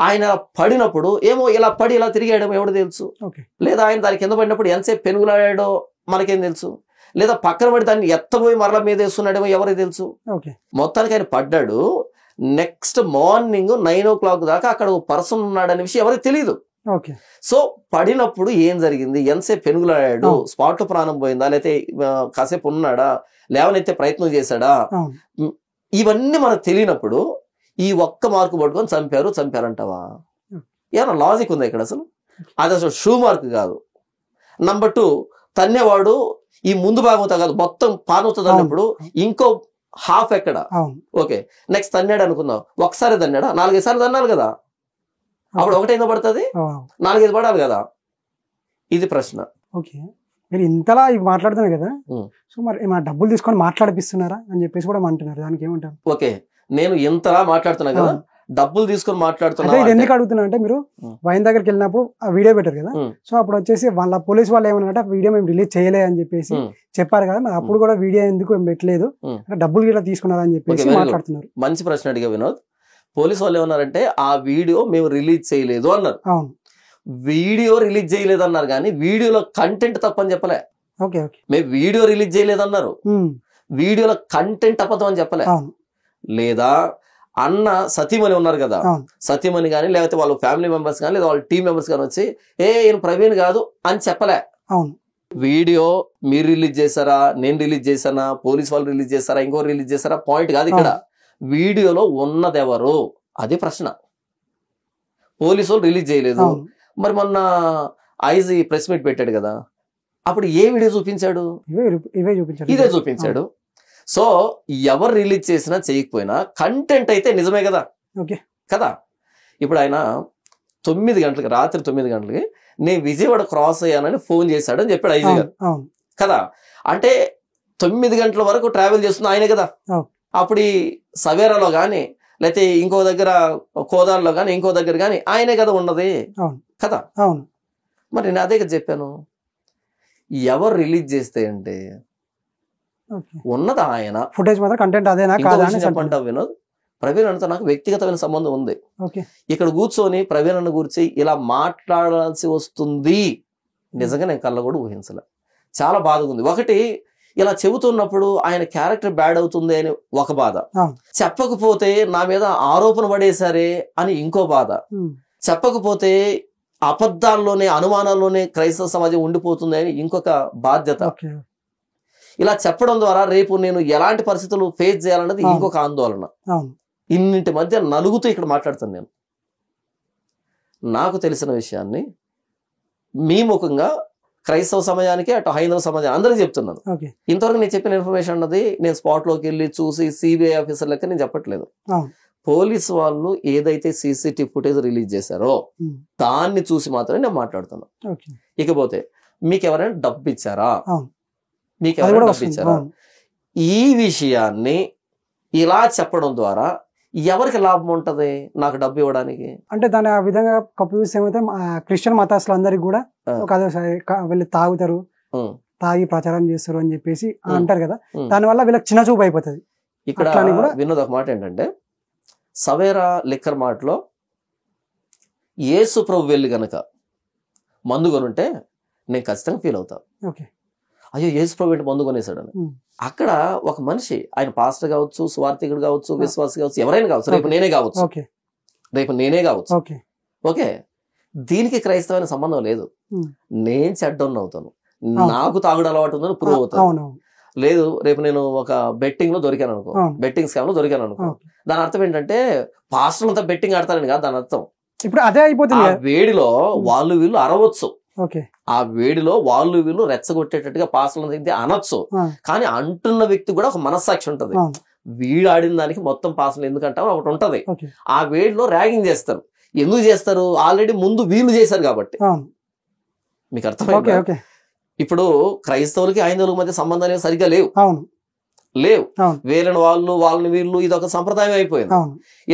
ఆయన పడినప్పుడు ఏమో ఇలా పడి ఇలా తిరిగాడేమో ఎవడు తెలుసు? ఓకే. లేదా ఆయన దాని కింద పడినప్పుడు ఎంతసేపు పెనుగులాడాడో మనకేం తెలుసు? లేదా పక్కన పడి దాన్ని ఎత్తపోయి మరల మీద వేస్తున్నాడేమో ఎవరికి తెలుసు? ఓకే. మొత్తానికి ఆయన పడ్డాడు. నెక్స్ట్ మార్నింగ్ 9 o'clock దాకా అక్కడ ఒక పర్సన్ ఉన్నాడనే విషయం ఎవరికి తెలియదు. ఓకే. సో పడినప్పుడు ఏం జరిగింది, ఎంతసేపు పెనుగులాడాడు, స్పాట్ లో ప్రాణం పోయిందా, లేకపోతే కాసేపు ఉన్నాడా, లేవనైతే ప్రయత్నం చేశాడా, అవును. ఇవన్నీ మనకు తెలియనప్పుడు ఈ ఒక్క మార్కు పట్టుకొని చంపారంటావా? ఏమన్నా లాజిక్ ఉందా ఇక్కడ అసలు? అది అసలు షూ మార్క్ కాదు. నంబర్ 2, తన్నేవాడు ఈ ముందు భాగంతో కాదు మొత్తం పాదవుతో తన్నప్పుడు ఇంకో హాఫ్ ఎక్కడ? అవును. ఓకే. నెక్స్ట్ తన్నాడు అనుకుందాం, ఒకసారి తన్నాడా? 4-5 సార్లు తన్నాలి కదా. అప్పుడు ఒకటైందో పడుతుంది, అవును. 4-5 పడాలి కదా. ఇది ప్రశ్న. ఓకే. మీరు ఇంతలా ఇవి మాట్లాడుతున్నారు కదా, ఉమ్. సో మరి ఏమైనా డబ్బులు తీసుకొని మాట్లాడిపిస్తున్నారా అని చెప్పేసి కూడా అంటున్నారు. దానికి ఏమంటారు? ఓకే, నేను ఇంతలా మాట్లాడుతున్నా కదా, డబ్బులు తీసుకొని మాట్లాడుతున్నా ఇది ఎందుకు అడుగుతున్నా అంటే, మీరు వైన్ దగ్గరికి వెళ్ళినప్పుడు ఆ వీడియో పెట్టారు కదా, సో అప్పుడు వచ్చేసి వాళ్ళ పోలీస్ వాళ్ళు ఏమన్నారంటే ఆ వీడియో మేము రిలీజ్ చేయలే అని చెప్పేసి చెప్పారు కదా, మరి అప్పుడు కూడా వీడియో ఎందుకు పెట్టలేదు, డబ్బులు కూడా తీసుకున్నారా అని చెప్పేసి మాట్లాడుతున్నారు. మంచి ప్రశ్న అడిగా వినోద్. పోలీస్ వాళ్ళు ఏమన్నారంటే ఆ వీడియో మేము రిలీజ్ చేయలేదు అన్నారు. అవును, వీడియో రిలీజ్ చేయలేదు అన్నారు, కానీ వీడియోలో కంటెంట్ తప్పని చెప్పలే. ఓకే ఓకే, మేము వీడియో రిలీజ్ చేయలేదన్నారు, వీడియోలో కంటెంట్ అబద్ధం అని చెప్పలే. లేదా అన్న సతీమణి ఉన్నారు కదా, సతీమణి కానీ లేకపోతే వాళ్ళ ఫ్యామిలీ మెంబర్స్ కానీ లేదా వాళ్ళ టీం మెంబర్స్ కానీ వచ్చి ఈయన ప్రవీణ్ కాదు అని చెప్పలే. వీడియో మీరు రిలీజ్ చేశారా, నేను రిలీజ్ చేశానా, పోలీస్ వాళ్ళు రిలీజ్ చేశారా, ఇంకోరు రిలీజ్ చేశారా పాయింట్ కాదు ఇక్కడ. వీడియోలో ఉన్నదెవరు అది ప్రశ్న. పోలీసు వాళ్ళు రిలీజ్ చేయలేదు. మరి మొన్న ఐజీ ప్రెస్ మీట్ పెట్టాడు కదా, అప్పుడు ఏ వీడియో చూపించాడు? ఇదే చూపించాడు. సో ఎవరు రిలీజ్ చేసినా చేయకపోయినా కంటెంట్ అయితే నిజమే కదా కదా. ఇప్పుడు ఆయన 9 గంటలకి, రాత్రి 9 గంటలకి నేను విజయవాడ క్రాస్ అయ్యానని ఫోన్ చేశాడు అని చెప్పాడు ఐజీ గారు కదా. అంటే 9 గంటల వరకు ట్రావెల్ చేస్తుంది ఆయనే కదా. అప్పుడు ఈ సవేరాలో కానీ లేకపోతే ఇంకో దగ్గర కోదాడలో కానీ ఇంకో దగ్గర కానీ ఆయనే కదా ఉన్నది కదా. మరి నేను అదే కదా చెప్పాను, ఎవరు రిలీజ్ చేస్తే అంటే ఉన్నది ఆయన ఫుటేజ్ మాత్రం కంటెంట్ అదేనా చెప్పంటావు వినోద్. ప్రవీణ్ అన్నతో నాకు వ్యక్తిగతమైన సంబంధం ఉంది. ఇక్కడ కూర్చొని ప్రవీణ్ అన్న గురించి ఇలా మాట్లాడాల్సి వస్తుంది నిజంగా నేను కళ్ళ కూడా ఊహించలే. చాలా బాధగా ఉంది. ఒకటి, ఇలా చెబుతున్నప్పుడు ఆయన క్యారెక్టర్ బ్యాడ్ అవుతుంది అని ఒక బాధ, చెప్పకపోతే నా మీద ఆరోపణ పడేశారే అని ఇంకో బాధ, చెప్పకపోతే అబద్ధాల్లోనే అనుమానాల్లోనే క్రైస్తవ సమాజం ఉండిపోతుంది అని ఇంకొక బాధ్యత. ఇలా చెప్పడం ద్వారా రేపు నేను ఎలాంటి పరిస్థితులు ఫేస్ చేయాలన్నది ఇంకొక ఆందోళన. ఇన్నింటి మధ్య నలుగుతూ ఇక్కడ మాట్లాడుతాను నేను. నాకు తెలిసిన విషయాన్ని మీ ముఖంగా క్రైస్తవ సమాజానికి అటు హైందవ సమాజం అందరికీ చెప్తున్నాను. ఇంతవరకు నేను చెప్పిన ఇన్ఫర్మేషన్ అన్నది నేను స్పాట్ లోకి వెళ్ళి చూసి సిబిఐ ఆఫీసర్ లెక్క నేను చెప్పట్లేదు. పోలీసు వాళ్ళు ఏదైతే సీసీటీవీ ఫుటేజ్ రిలీజ్ చేశారో దాన్ని చూసి మాత్రమే నేను మాట్లాడుతున్నాను. ఇకపోతే మీకు ఎవరైనా డబ్బు ఇచ్చారా, మీకు ఎవరైనా డబ్బు ఇచ్చారా, ఈ విషయాన్ని ఇలా చెప్పడం ద్వారా ఎవరికి లాభం ఉంటది నాకు డబ్బు ఇవ్వడానికి? అంటే దాని ఆ విధంగా కప్పిస్తే ఏమైతే క్రిస్టియన్ మతస్థులు అందరికి కూడా వీళ్ళు తాగుతారు, తాగి ప్రచారం చేస్తారు అని చెప్పేసి అంటారు కదా, దానివల్ల వీళ్ళకి చిన్న చూపు అయిపోతుంది. ఇక్కడ విన్నది ఒక మాట ఏంటంటే, సవేరా లిక్కర్ మార్ట్లో యేసు ప్రభు వెళ్ళి గనక మందు కొనుంటే నేను ఖచ్చితంగా ఫీల్ అవుతా, అయ్యో యేసు ప్రభు ఏంటి మందు కొనేసాడని. అక్కడ ఒక మనిషి, ఆయన పాస్టర్ కావచ్చు, స్వార్థికుడు కావచ్చు, విశ్వాసి కావచ్చు, ఎవరైనా కావచ్చు, రేపు నేనే కావచ్చు, ఓకే, దీనికి క్రైస్తవమైన సంబంధం లేదు. నేను చెడ్డోన్ని అవుతాను, నాకు తాగుడు అలవాటు ఉందని ప్రూవ్ అవుతాను. లేదు రేపు నేను ఒక బెట్టింగ్ లో దొరికాను అనుకో, బెట్టింగ్ స్కామ్ లో దొరికాను అనుకో, దాని అర్థం ఏంటంటే పాస్టర్లు అంతా బెట్టింగ్ ఆడతారని కాదు దాని అర్థం. ఇప్పుడు అదే అయిపోతుంది. వేడిలో వాళ్ళు వీళ్ళు అరవచ్చు, ఆ వేడిలో వాళ్ళు వీళ్ళు రెచ్చగొట్టేటట్టుగా పాస్టర్లు అనొచ్చు, కానీ అంటున్న వ్యక్తి కూడా ఒక మనస్సాక్షి ఉంటది. వీడు ఆడిన దానికి మొత్తం పాస్టర్లు ఎందుకంటావు ఒకటి ఉంటది. ఆ వేడిలో ర్యాగింగ్ చేస్తారు. ఎందుకు చేస్తారు? ఆల్రెడీ ముందు వీళ్ళు చేశారు కాబట్టి. మీకు అర్థమైంది? ఇప్పుడు క్రైస్తవులకి హైందవులకి మధ్య సంబంధాలు సరిగ్గా లేవు. వీళ్ళని వాళ్ళని వీళ్ళు, ఇది ఒక సంప్రదాయం అయిపోయింది.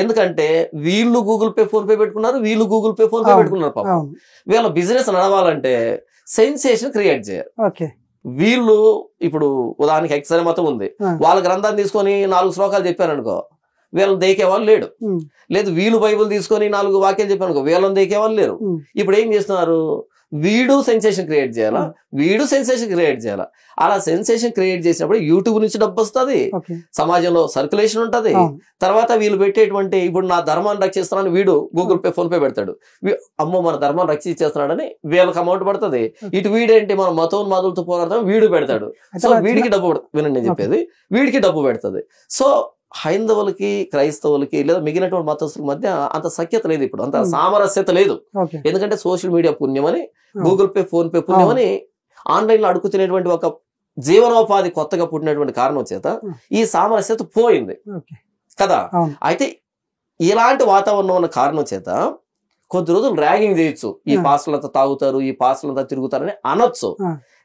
ఎందుకంటే వీళ్ళు గూగుల్ పే ఫోన్ పే పెట్టుకున్నారు, వీళ్ళు గూగుల్ పే ఫోన్ పే పెట్టుకున్నారు. పాపం వీళ్ళ బిజినెస్ నడవాలంటే సెన్సేషన్ క్రియేట్ చేయాలి. వీళ్ళు ఇప్పుడు ఉదాహరణకి ఎక్సరే మతం ఉంది, వాళ్ళ గ్రంథాన్ని తీసుకొని 4 శ్లోకాలు చెప్పారనుకో, వీళ్ళని దేకేవాళ్ళు లేడు. లేదు వీళ్ళు బైబుల్ తీసుకొని 4 వాక్యాలు చెప్పారనుకో, వీళ్ళని దేకేవాళ్ళు లేరు. ఇప్పుడు ఏం చేస్తున్నారు? వీడు సెన్సేషన్ క్రియేట్ చేయాలా, వీడు సెన్సేషన్ క్రియేట్ చేయాలా. అలా సెన్సేషన్ క్రియేట్ చేసినప్పుడు యూట్యూబ్ నుంచి డబ్బు వస్తుంది, సమాజంలో సర్క్యులేషన్ ఉంటది. తర్వాత వీళ్ళు పెట్టేటువంటి, ఇప్పుడు నా ధర్మాన్ని రక్షిస్తున్నాను వీడు గూగుల్ పే ఫోన్ పే పెడతాడు, అమ్మో మన ధర్మాన్ని రక్షించేస్తున్నాడని వీళ్ళకి అమౌంట్ పడుతుంది. ఇటు వీడేంటి మన మతోన్మాదులతో పోరాడతాం వీడు పెడతాడు. సో వీడికి డబ్బు, వినండి నేను చెప్పేది, వీడికి డబ్బు పెడుతుంది. సో హైందవులకి క్రైస్తవులకి లేదా మిగిలినటువంటి మతస్థుల మధ్య అంత సఖ్యత లేదు, ఇప్పుడు అంత సామరస్యత లేదు. ఎందుకంటే సోషల్ మీడియా పుణ్యమని, గూగుల్ పే ఫోన్ పే పుణ్యమని ఆన్లైన్ లో అడుగుతున్నటువంటి ఒక జీవనోపాధి కొత్తగా పుట్టినటువంటి కారణం చేత ఈ సామరస్యత పోయింది కదా. అయితే ఇలాంటి వాతావరణం ఉన్న కారణం చేత కొద్ది రోజులు ర్యాగింగ్ చేయొచ్చు, ఈ పాస్టర్లంతా తాగుతారు, ఈ పాస్టర్లంతా తిరుగుతారని అనొచ్చు.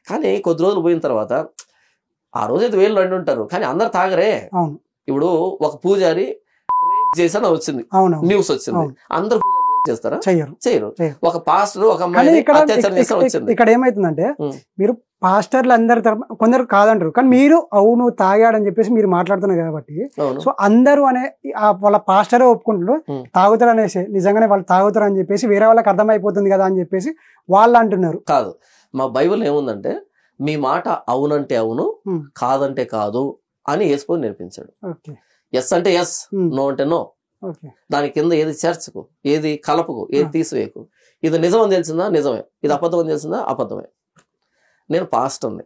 కానీ కొద్ది రోజులు పోయిన తర్వాత ఆ రోజు అయితే వేలు రెండు ఉంటారు, కానీ అందరు తాగరే. ఇప్పుడు ఒక పూజారి చేసాను వచ్చింది, న్యూస్ వచ్చింది, అందరు చేస్తారా? చేయరు. ఒక పాస్టర్ ఒక అమ్మాయి వచ్చింది. ఇక్కడ ఏమైతుందంటే మీరు పాస్టర్లు అందరు కొందరు కాదంటారు, కానీ మీరు అవును తాగాడని చెప్పేసి మీరు మాట్లాడుతున్నారు కాబట్టి సో అందరూ అనే వాళ్ళ పాస్టరే ఒప్పుకుంటారు తాగుతారు అనేసి, నిజంగానే వాళ్ళు తాగుతారు అని చెప్పేసి వేరే వాళ్ళకి అర్థమైపోతుంది కదా అని చెప్పేసి వాళ్ళు అంటున్నారు. కాదు, మా బైబిల్ ఏముందంటే మీ మాట అవునంటే అవును, కాదంటే కాదు అని యేసుప్రభు నేర్పించాడు. ఎస్ అంటే ఎస్, నో అంటే నో. దాని కింద ఏది చేర్చకు, ఏది కలపకు, ఏది తీసివేయకు. ఇది నిజం అని తెలిసిందా నిజమే, ఇది అబద్ధం అని తెలిసిందా అబద్ధమే. నేను పాస్టర్ని,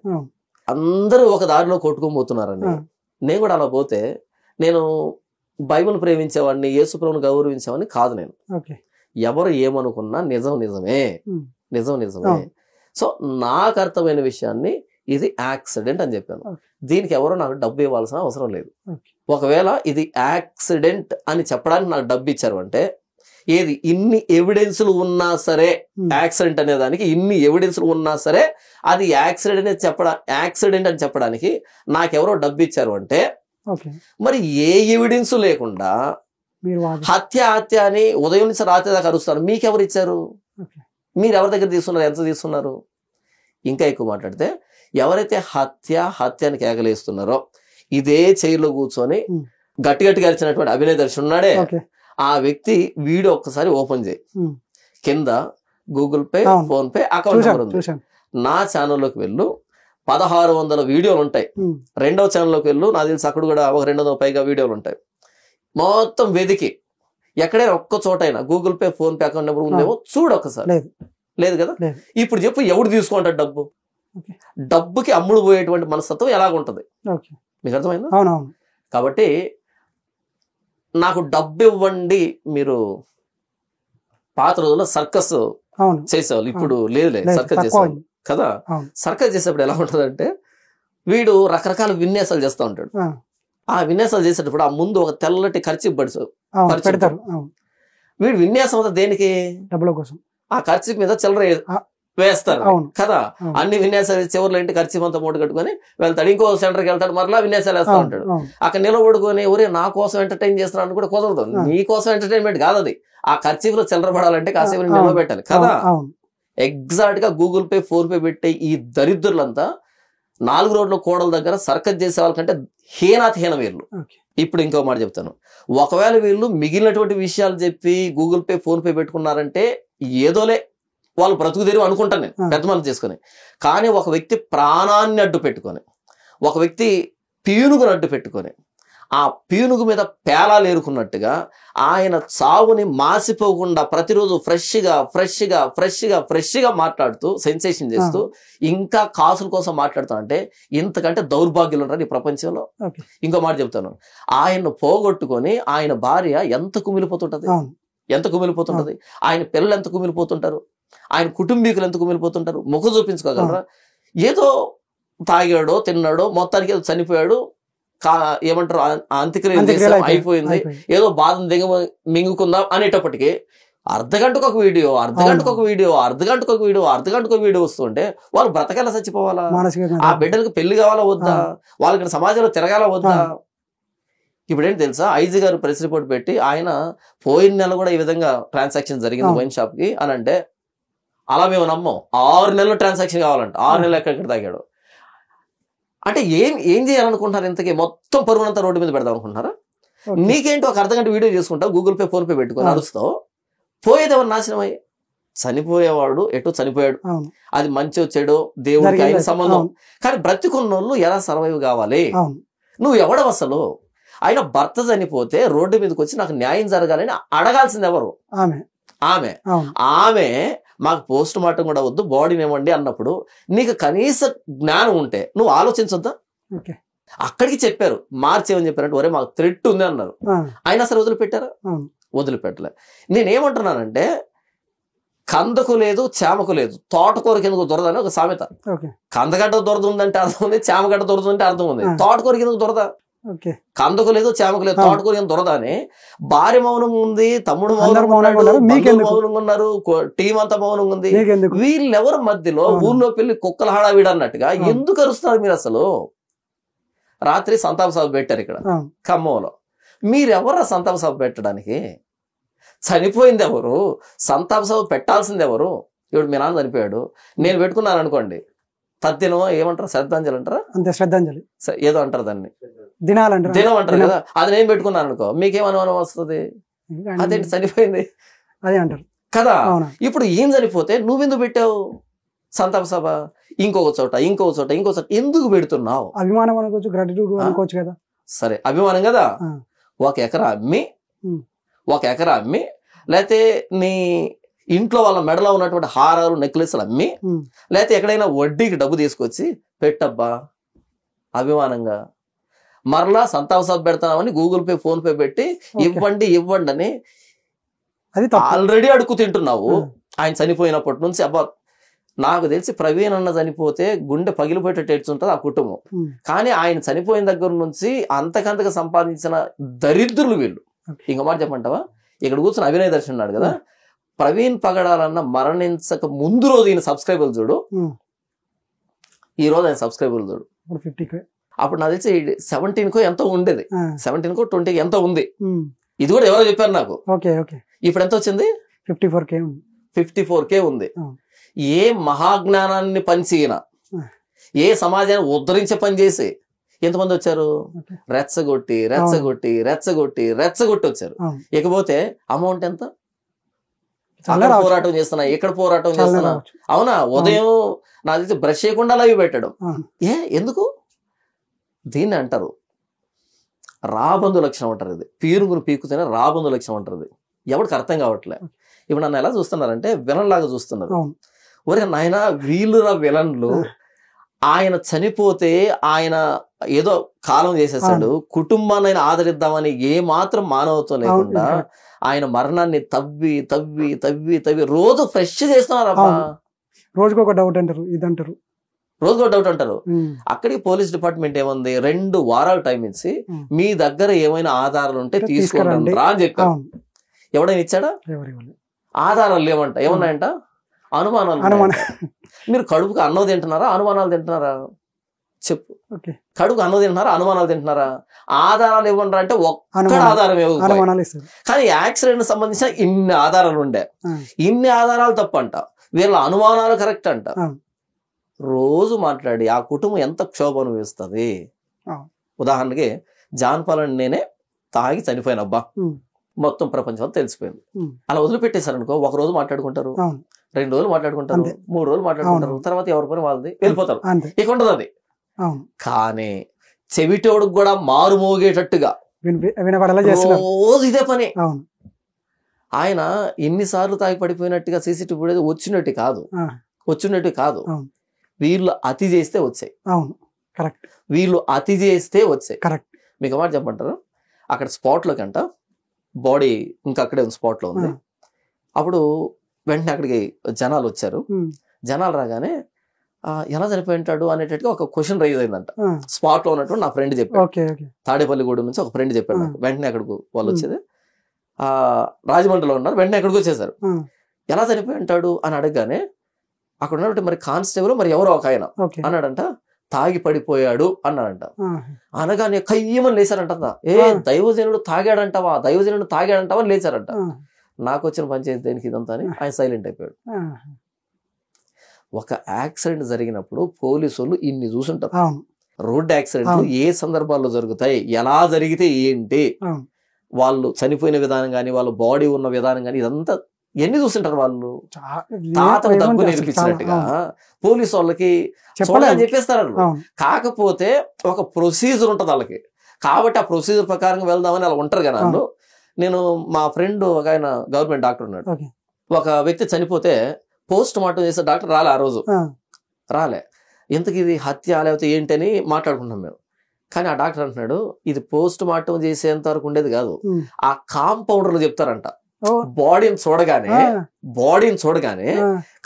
అందరూ ఒక దారిలో కొట్టుకొని పోతున్నారండి. నేను కూడా అలా పోతే నేను బైబిల్ ప్రేమించేవాడిని, యేసుప్రభుని గౌరవించేవాడిని కాదు. నేను ఎవరు ఏమనుకున్నా నిజం నిజమే, నిజం నిజమే. సో నాకు అర్థమైన విషయాన్ని ఇది యాక్సిడెంట్ అని చెప్పాను. దీనికి ఎవరో నాకు డబ్బు ఇవ్వాల్సిన అవసరం లేదు. ఒకవేళ ఇది యాక్సిడెంట్ అని చెప్పడానికి నాకు డబ్బు ఇచ్చారు అంటే, ఏది ఇన్ని ఎవిడెన్స్లు ఉన్నా సరే, యాక్సిడెంట్ అనే దానికి ఇన్ని ఎవిడెన్స్లు ఉన్నా సరే అది యాక్సిడెంట్ అని చెప్పడానికి నాకెవరో డబ్బు ఇచ్చారు అంటే, మరి ఏ ఎవిడెన్స్ లేకుండా హత్య అని ఉదయం నుంచి రాత్రి దాకా అరుస్తారు, మీకెవరు ఇచ్చారు? మీరు ఎవరి దగ్గర తీసుకున్నారు? ఎంత తీసుకున్నారు? ఇంకా ఎక్కువ మాట్లాడితే, ఎవరైతే హత్య అని కేకలేస్తున్నారో ఇదే చైర్లో కూర్చొని గట్టి గట్టిగా అరిచినటువంటి అభినయ దర్శన్ ఉన్నాడే, ఆ వ్యక్తి వీడియో ఒక్కసారి ఓపెన్ చేయి, కింద Google Pay, phone pay account number ఉంది. నా ఛానల్లోకి వెళ్ళు, 1600 వీడియోలు ఉంటాయి. రెండవ ఛానల్లోకి వెళ్ళు, నాకు తెలిసి అక్కడ కూడా ఒక 200 పైగా వీడియోలు ఉంటాయి. మొత్తం వెతికి ఎక్కడైనా ఒక్క చోటైనా Google Pay, phone pay account number ఉందేమో చూడు ఒక్కసారి. లేదు కదా? ఇప్పుడు చెప్పు, ఎవడు తీసుకుంటాడు డబ్బు? డబ్బుకి అమ్ముడు పోయేటువంటి మనస్తత్వం ఎలాగుంటది? మీకు అర్థమైందా? కాబట్టి నాకు డబ్బు ఇవ్వండి. మీరు పాత రోజుల్లో సర్కస్ చేసేవాళ్ళు, ఇప్పుడు లేదులే సర్కస్ చేసేవాళ్ళు కదా. సర్కస్ చేసేప్పుడు ఎలా ఉంటదంటే, వీడు రకరకాల విన్యాసాలు చేస్తూ ఉంటాడు. ఆ విన్యాసాలు చేసేటప్పుడు ఆ ముందు ఒక తెల్లటి ఖర్చు పెడతారు. వీడు విన్యాసం అంతా దేనికి? డబ్బుల కోసం. ఆ ఖర్చు మీద చిల్లర వేస్తారు కదా. అన్ని విన్యాసాలు చివరిలో ఇంటి ఖర్చు అంతా మూట కట్టుకొని వెళ్తాడు. ఇంకో సెంటర్కి వెళ్తాడు, మరలా విన్యాసాలు వేస్తా ఉంటాడు. అక్కడ నిలబడుకొని ఒరే నా కోసం ఎంటర్టైన్ చేస్తున్నాను కూడా కుదరదు. నీ కోసం ఎంటర్టైన్మెంట్ కాదు అది. ఆ ఖర్చీలో చిల్లర పడాలంటే కాసేపు నిలబెట్టాలి కదా. ఎగ్జాక్ట్ గా గూగుల్ పే, ఫోన్ పే పెట్టే ఈ దరిద్రులంతా 4 రోడ్ల కోడల దగ్గర సర్కస్ చేసే వాళ్ళకంటే హీన వీళ్ళు. ఇప్పుడు ఇంకో మాట చెప్తాను, ఒకవేళ వీళ్ళు మిగిలినటువంటి విషయాలు చెప్పి గూగుల్ పే, ఫోన్ పే పెట్టుకున్నారంటే ఏదోలే వాళ్ళు బ్రతుకు తెరువు అనుకుంటాను నేను, పెద్ద మనసు చేసుకుని. కానీ ఒక వ్యక్తి ప్రాణాన్ని అడ్డు పెట్టుకొని, ఒక వ్యక్తి పీనుగును అడ్డు పెట్టుకొని, ఆ పీనుగు మీద పేలాలు ఏరుకున్నట్టుగా ఆయన చావుని మాసిపోకుండా ప్రతిరోజు ఫ్రెష్గా మాట్లాడుతూ, సెన్సేషన్ చేస్తూ, ఇంకా కాసుల కోసం మాట్లాడుతానంటే ఇంతకంటే దౌర్భాగ్యులు ఉంటారు ఈ ప్రపంచంలో. ఇంకో మాట చెప్తాను, ఆయన్ను పోగొట్టుకొని ఆయన భార్య ఎంత కుమిలిపోతుంటది, ఆయన పిల్లలు ఎంత కుమిలిపోతుంటారు, ఆయన కుటుంబీకులు ఎంత కుమిలిపోతుంటారు. ముఖం చూపించుకోగలరా? ఏదో తాగాడో తిన్నాడో మొత్తానికి ఏదో చనిపోయాడు, ఏమంటారు అంత్యక్రియ అయిపోయింది, ఏదో బాధను మింగుకుందాం అనేటప్పటికీ అర్ధగంటకు ఒక వీడియో వస్తుంటే వాళ్ళు బ్రతకాల చచ్చిపోవాలా? ఆ బిడ్డలకు పెళ్లి కావాలా వద్దా? వాళ్ళకి సమాజంలో తిరగాల వద్దా? ఇప్పుడేంటి తెలుసా, ఐజీ గారు ప్రెస్ రిపోర్ట్ పెట్టి ఆయన పోయిన నెల కూడా ఈ విధంగా ట్రాన్సాక్షన్ జరిగింది వైన్ షాప్ కి అని అంటే, అలా మేము నమ్మం. 6 నెలలు ట్రాన్సాక్షన్ కావాలంట. 6 నెలలు ఎక్కడెక్కడ తాగాడు అంటే ఏం చేయాలనుకుంటున్నారు? ఇంతకీ మొత్తం పరుగునంతా రోడ్డు మీద పెడదాం అనుకుంటున్నారా? నీకేంటి ఒక అర్ధగంట వీడియో చేసుకుంటావు, గూగుల్ పే, ఫోన్ పే పెట్టుకుని అరుస్తావు, పోయేది ఎవరు? నాశనం అయ్యి చనిపోయేవాడు ఎటు చనిపోయాడు, అది మంచి వచ్చాడు దేవుడికి అయిన సంబంధం. కానీ బ్రతికున్నోళ్ళు ఎలా సర్వైవ్ కావాలి? నువ్వు ఎవడవు అసలు? ఆయన భర్త చనిపోతే రోడ్డు మీదకి వచ్చి నాకు న్యాయం జరగాలని అడగాల్సింది ఎవరు? ఆమె మాకు పోస్ట్ మార్టం కూడా వద్దు, బాడీని ఇవ్వండి అన్నప్పుడు నీకు కనీస జ్ఞానం ఉంటే నువ్వు ఆలోచించొద్దా? అక్కడికి చెప్పారు, మార్చేమని చెప్పారంటే ఒరే మాకు థ్రెట్ ఉంది అన్నారు. అయినా సరే వదిలిపెట్టారా? వదిలిపెట్టలే. నేనేమంటున్నానంటే, కందకు లేదు చామకు లేదు, తోటకూరకి ఎందుకు దొరదని ఒక సామెత. కందగడ్డ దొరద ఉందంటే అర్థం ఉంది, చామగడ్డ దొరద ఉంటే అర్థం ఉంది, తోటకూరకి ఎందుకు దొరద? ఓకే కందకు లేదు చేమకు లేదు, తోటకు లేదు దొరద అని భార్య మౌనంగా ఉంది, తమ్ముడు అందరూ మౌనంగా మౌనంగా ఉన్నాడు, ఉన్నారు, బంధువులు మీకెందుకు? మౌనంగా ఉన్నారు, టీం అంతా మౌనంగా ఉంది. మీకెందుకు? వీళ్ళెవరి మధ్యలో అవును. ఊర్లో పెళ్లి కుక్కల హడావిడి అన్నట్టుగా అవును. ఎందుకు అరుస్తున్నారు మీరు అసలు? రాత్రి సంతాప సభ పెట్టారు ఇక్కడ అవును. ఖమ్మంలో. మీరెవరా సంతాప సభ పెట్టడానికి? చనిపోయింది ఎవరు? సంతాప సభ పెట్టాల్సింది ఎవరు? ఇప్పుడు మీ నాన్న చనిపోయాడు, నేను పెట్టుకున్నాను అనుకోండి, తద్దినమో ఏమంటారు, శ్రద్ధాంజలి అంటారా, అంతే, శ్రద్ధాంజలి ఏదో అంటారు దాన్ని, దినాలంటారు, దినం అంటారు కదా. అది నేను పెట్టుకున్నాను అనుకో, మీకేం అనుమానం వస్తుంది? అదేంటి చనిపోయింది అదే అంటారు కదా. అవునా? ఇప్పుడు ఏం చనిపోతే నువ్వెందుకు పెట్టావు సంతాప సభ? ఇంకొక చోట ఇంకొక చోట ఇంకొక చోట ఎందుకు పెడుతున్నావు? అభిమానం అనుకోవచ్చు, గ్రాటిట్యూడ్ అనుకోవచ్చు కదా. సరే అభిమానం కదా, ఆ. 1 ఎకరా అమ్మి ఉమ్. 1 ఎకరా అమ్మి, లేకపోతే నీ ఇంట్లో వాళ్ళ మెడలో ఉన్నటువంటి హారాలు నెక్లెస్లు అమ్మి, ఉమ్. లేకపోతే ఎక్కడైనా వడ్డీకి డబ్బు తీసుకొచ్చి పెట్టబ్బా అభిమానంగా. మరలా సంతాప సభ పెడతామని గూగుల్ పే ఫోన్ పే పెట్టి ఓకే. ఇవ్వండి ఇవ్వండి అని అది తప్పు. ఆల్రెడీ అడుగు తింటున్నావు. ఉమ్. ఆయన చనిపోయినప్పటి నుంచి అబ్బా, నాకు తెలిసి ప్రవీణ్ అన్న చనిపోతే గుండె పగిలిపోయేటట్టు ఏడ్చుంటుంది ఆ కుటుంబం. ఉమ్. కానీ ఆయన చనిపోయిన దగ్గర నుంచి అంతకంతగా సంపాదించిన దరిద్రులు వీళ్ళు. ఓకే. ఇంకో మాట చెప్పంటావా, ఇక్కడ కూర్చొని అభినయ్ దర్శన్ ఉన్నాడు కదా, ప్రవీణ్ పగడాలన్న మరణించక ముందు రోజు ఈయన సబ్స్క్రైబర్లు చూడు, ఉమ్. ఈ రోజు ఆయన సబ్స్క్రైబర్లు చూడు. ఇప్పుడు 50K. అప్పుడు నాకు తెలిసి 17కో ఎంతో ఉండేది, ఆ. 17కో 20 ఎంతో ఉంది. ఉమ్. ఇది కూడా ఎవరో చెప్పారు నాకు. Okay okay. ఇప్పుడు ఎంత వచ్చింది? 54K ఉంది. 54K ఉంది. ఆ. ఏ మహాజ్ఞానాన్ని పంచిన, ఆ. ఏ సమాజాన్ని ఉద్ధరించే పని చేసి ఎంతమంది వచ్చారు? ఓకే. రెచ్చగొట్టి రెచ్చగొట్టి రెచ్చగొట్టి రెచ్చగొట్టి వచ్చారు. అవును. ఇకపోతే అమౌంట్ ఎంత? చాలా అక్కడ రావచ్చు. పోరాటం చేస్తున్నా, ఇక్కడ పోరాటం చాలా చేస్తున్నా. రావచ్చు. అవునా? ఉదయం నాకు తెలిసి బ్రష్ చేయకుండా లైవ్ పెట్టడం. అవును. ఎందుకు? దీన్ని అంటారు రాబందు లక్షణం అంటారు. ఇది పీరుగును పీకుతేనే రాబందు లక్షణం అంటారు. ఇది ఎవరికి అర్థం కావట్లే. ఇప్పుడు నన్ను ఎలా చూస్తున్నారంటే విలన్ లాగా చూస్తున్నారు. అవును. ఒరే నాయన, వీళ్ళురా విలన్లు. ఆయన చనిపోతే ఆయన ఏదో కాలం చేసేసాడు, కుటుంబాన్ని ఆయన ఆదరిద్దామని ఏ మాత్రం మానవత్వం లేకుండా ఆయన మరణాన్ని తవ్వి తవ్వి తవ్వి తవ్వి రోజు ఫ్రెష్ చేస్తున్నారబ్బా. రోజుకు ఒక డౌట్ అంటారు, ఇది అంటారు, రోజుకో డౌట్ అంటారు. అక్కడికి పోలీస్ డిపార్ట్మెంట్ ఏముంది, 2 వారాలు టైం ఇచ్చి మీ దగ్గర ఏమైనా ఆధారాలు ఉంటే తీసుకోండి రా అని చెప్పారు. ఎవడైనా ఇచ్చాడా? ఆధారాలు లేవంట. ఏమన్నాయంట? అనుమానాలు. మీరు కడుపుకి అన్నం తింటున్నారా, అనుమానాలు తింటున్నారా? చెప్పు. కడుపుకి అన్నం తింటున్నారా, అనుమానాలు తింటున్నారా? ఆధారాలు ఇవ్వండి అంటే ఒక్క ఆధారం ఇవ్వదు. కానీ యాక్సిడెంట్ సంబంధించిన ఇన్ని ఆధారాలు ఉండే, ఇన్ని ఆధారాలు తప్పంట, వీళ్ళ అనుమానాలు కరెక్ట్ అంట. రోజు మాట్లాడి ఆ కుటుంబం ఎంత క్షోభ అనుభవిస్తుంది. ఉదాహరణకి జాన్ పాల్ అని నేనే తాగి చనిపోయిన అబ్బా, మొత్తం ప్రపంచం అంతా తెలిసిపోయింది. అలా వదిలిపెట్టేశారనుకో, 1 రోజు మాట్లాడుకుంటారు, 2 రోజులు మాట్లాడుకుంటారు, 3 రోజులు మాట్లాడుకుంటారు, తర్వాత ఎవరి పని వాళ్ళది వెళ్ళిపోతారు, ఇక ఉండదు అది. కానీ చెవిటోడుకు కూడా మారు మోగేటట్టుగా రోజు ఇదే పని. ఆయన ఎన్నిసార్లు తాగి పడిపోయినట్టుగా సీసీటీవీ ఫుటేజ్ వచ్చినట్టు కాదు. వీళ్ళు అతి చేస్తే వచ్చాయి. వీళ్ళు అతి చేస్తే వచ్చాయి. మీకు మాట చెప్పంటారు, అక్కడ స్పాట్ లోకి అంట బాడీ ఇంకా అక్కడే ఉంది, స్పాట్ లో ఉంది. అప్పుడు వెంటనే అక్కడికి జనాలు వచ్చారు. జనాలు రాగానే ఎలా చనిపోయి ఉంటాడు అనేటట్టుగా ఒక క్వశ్చన్ రైజ్ అయిందంట. స్పాట్ లో ఉన్నట్టు నా ఫ్రెండ్ చెప్పాడు, తాడేపల్లిగూడెం నుంచి ఒక ఫ్రెండ్ చెప్పాడు నాకు. వెంటనే అక్కడికి వాళ్ళు వచ్చేది, రాజమండ్రిలో ఉన్నారు, వెంటనే అక్కడికి వచ్చేసారు. ఎలా చనిపోయి ఉంటాడు అని అడగగానే అక్కడ ఉన్నట్టు మరి కానిస్టేబుల్ మరి ఎవరో ఒక ఆయన అన్నాడంట, తాగి పడిపోయాడు అన్నాడంట. అనగానే కయ్యమని లేచారంట. దైవజనుడు తాగాడంటావా, దైవజనుడు తాగాడంటావా అని లేచారంట. నాకు వచ్చిన పంచాయతీ దేనికి ఇదంతా అని ఆయన సైలెంట్ అయిపోయాడు. ఒక యాక్సిడెంట్ జరిగినప్పుడు పోలీసులు ఇన్ని చూసుంటారు. రోడ్డు యాక్సిడెంట్లు ఏ సందర్భాల్లో జరుగుతాయి, ఎలా జరిగితే ఏంటి, వాళ్ళు చనిపోయిన విధానం కానీ వాళ్ళ బాడీ ఉన్న విధానం కానీ ఇదంతా ఎన్ని చూస్తుంటారు వాళ్ళు. తాతకు డబ్బు నేర్పించినట్టుగా పోలీసు వాళ్ళకి చూడాలని చెప్పేస్తారు. కాకపోతే ఒక ప్రొసీజర్ ఉంటుంది వాళ్ళకి, కాబట్టి ఆ ప్రొసీజర్ ప్రకారం వెళ్దామని అలా ఉంటారు కదా. నేను మా ఫ్రెండ్ ఒక ఆయన గవర్నమెంట్ డాక్టర్ ఉన్నాడు. ఒక వ్యక్తి చనిపోతే పోస్ట్ మార్టం చేసే డాక్టర్ రాలే, ఆ రోజు రాలే. ఇంతకు ఇది హత్య లేకపోతే ఏంటి అని మాట్లాడుకుంటాం మేము. కానీ ఆ డాక్టర్ అంటున్నాడు, ఇది పోస్ట్ మార్టం చేసేంత వరకు ఉండేది కాదు, ఆ కాంపౌండర్లు చెప్తారంట. బాడీని చూడగానే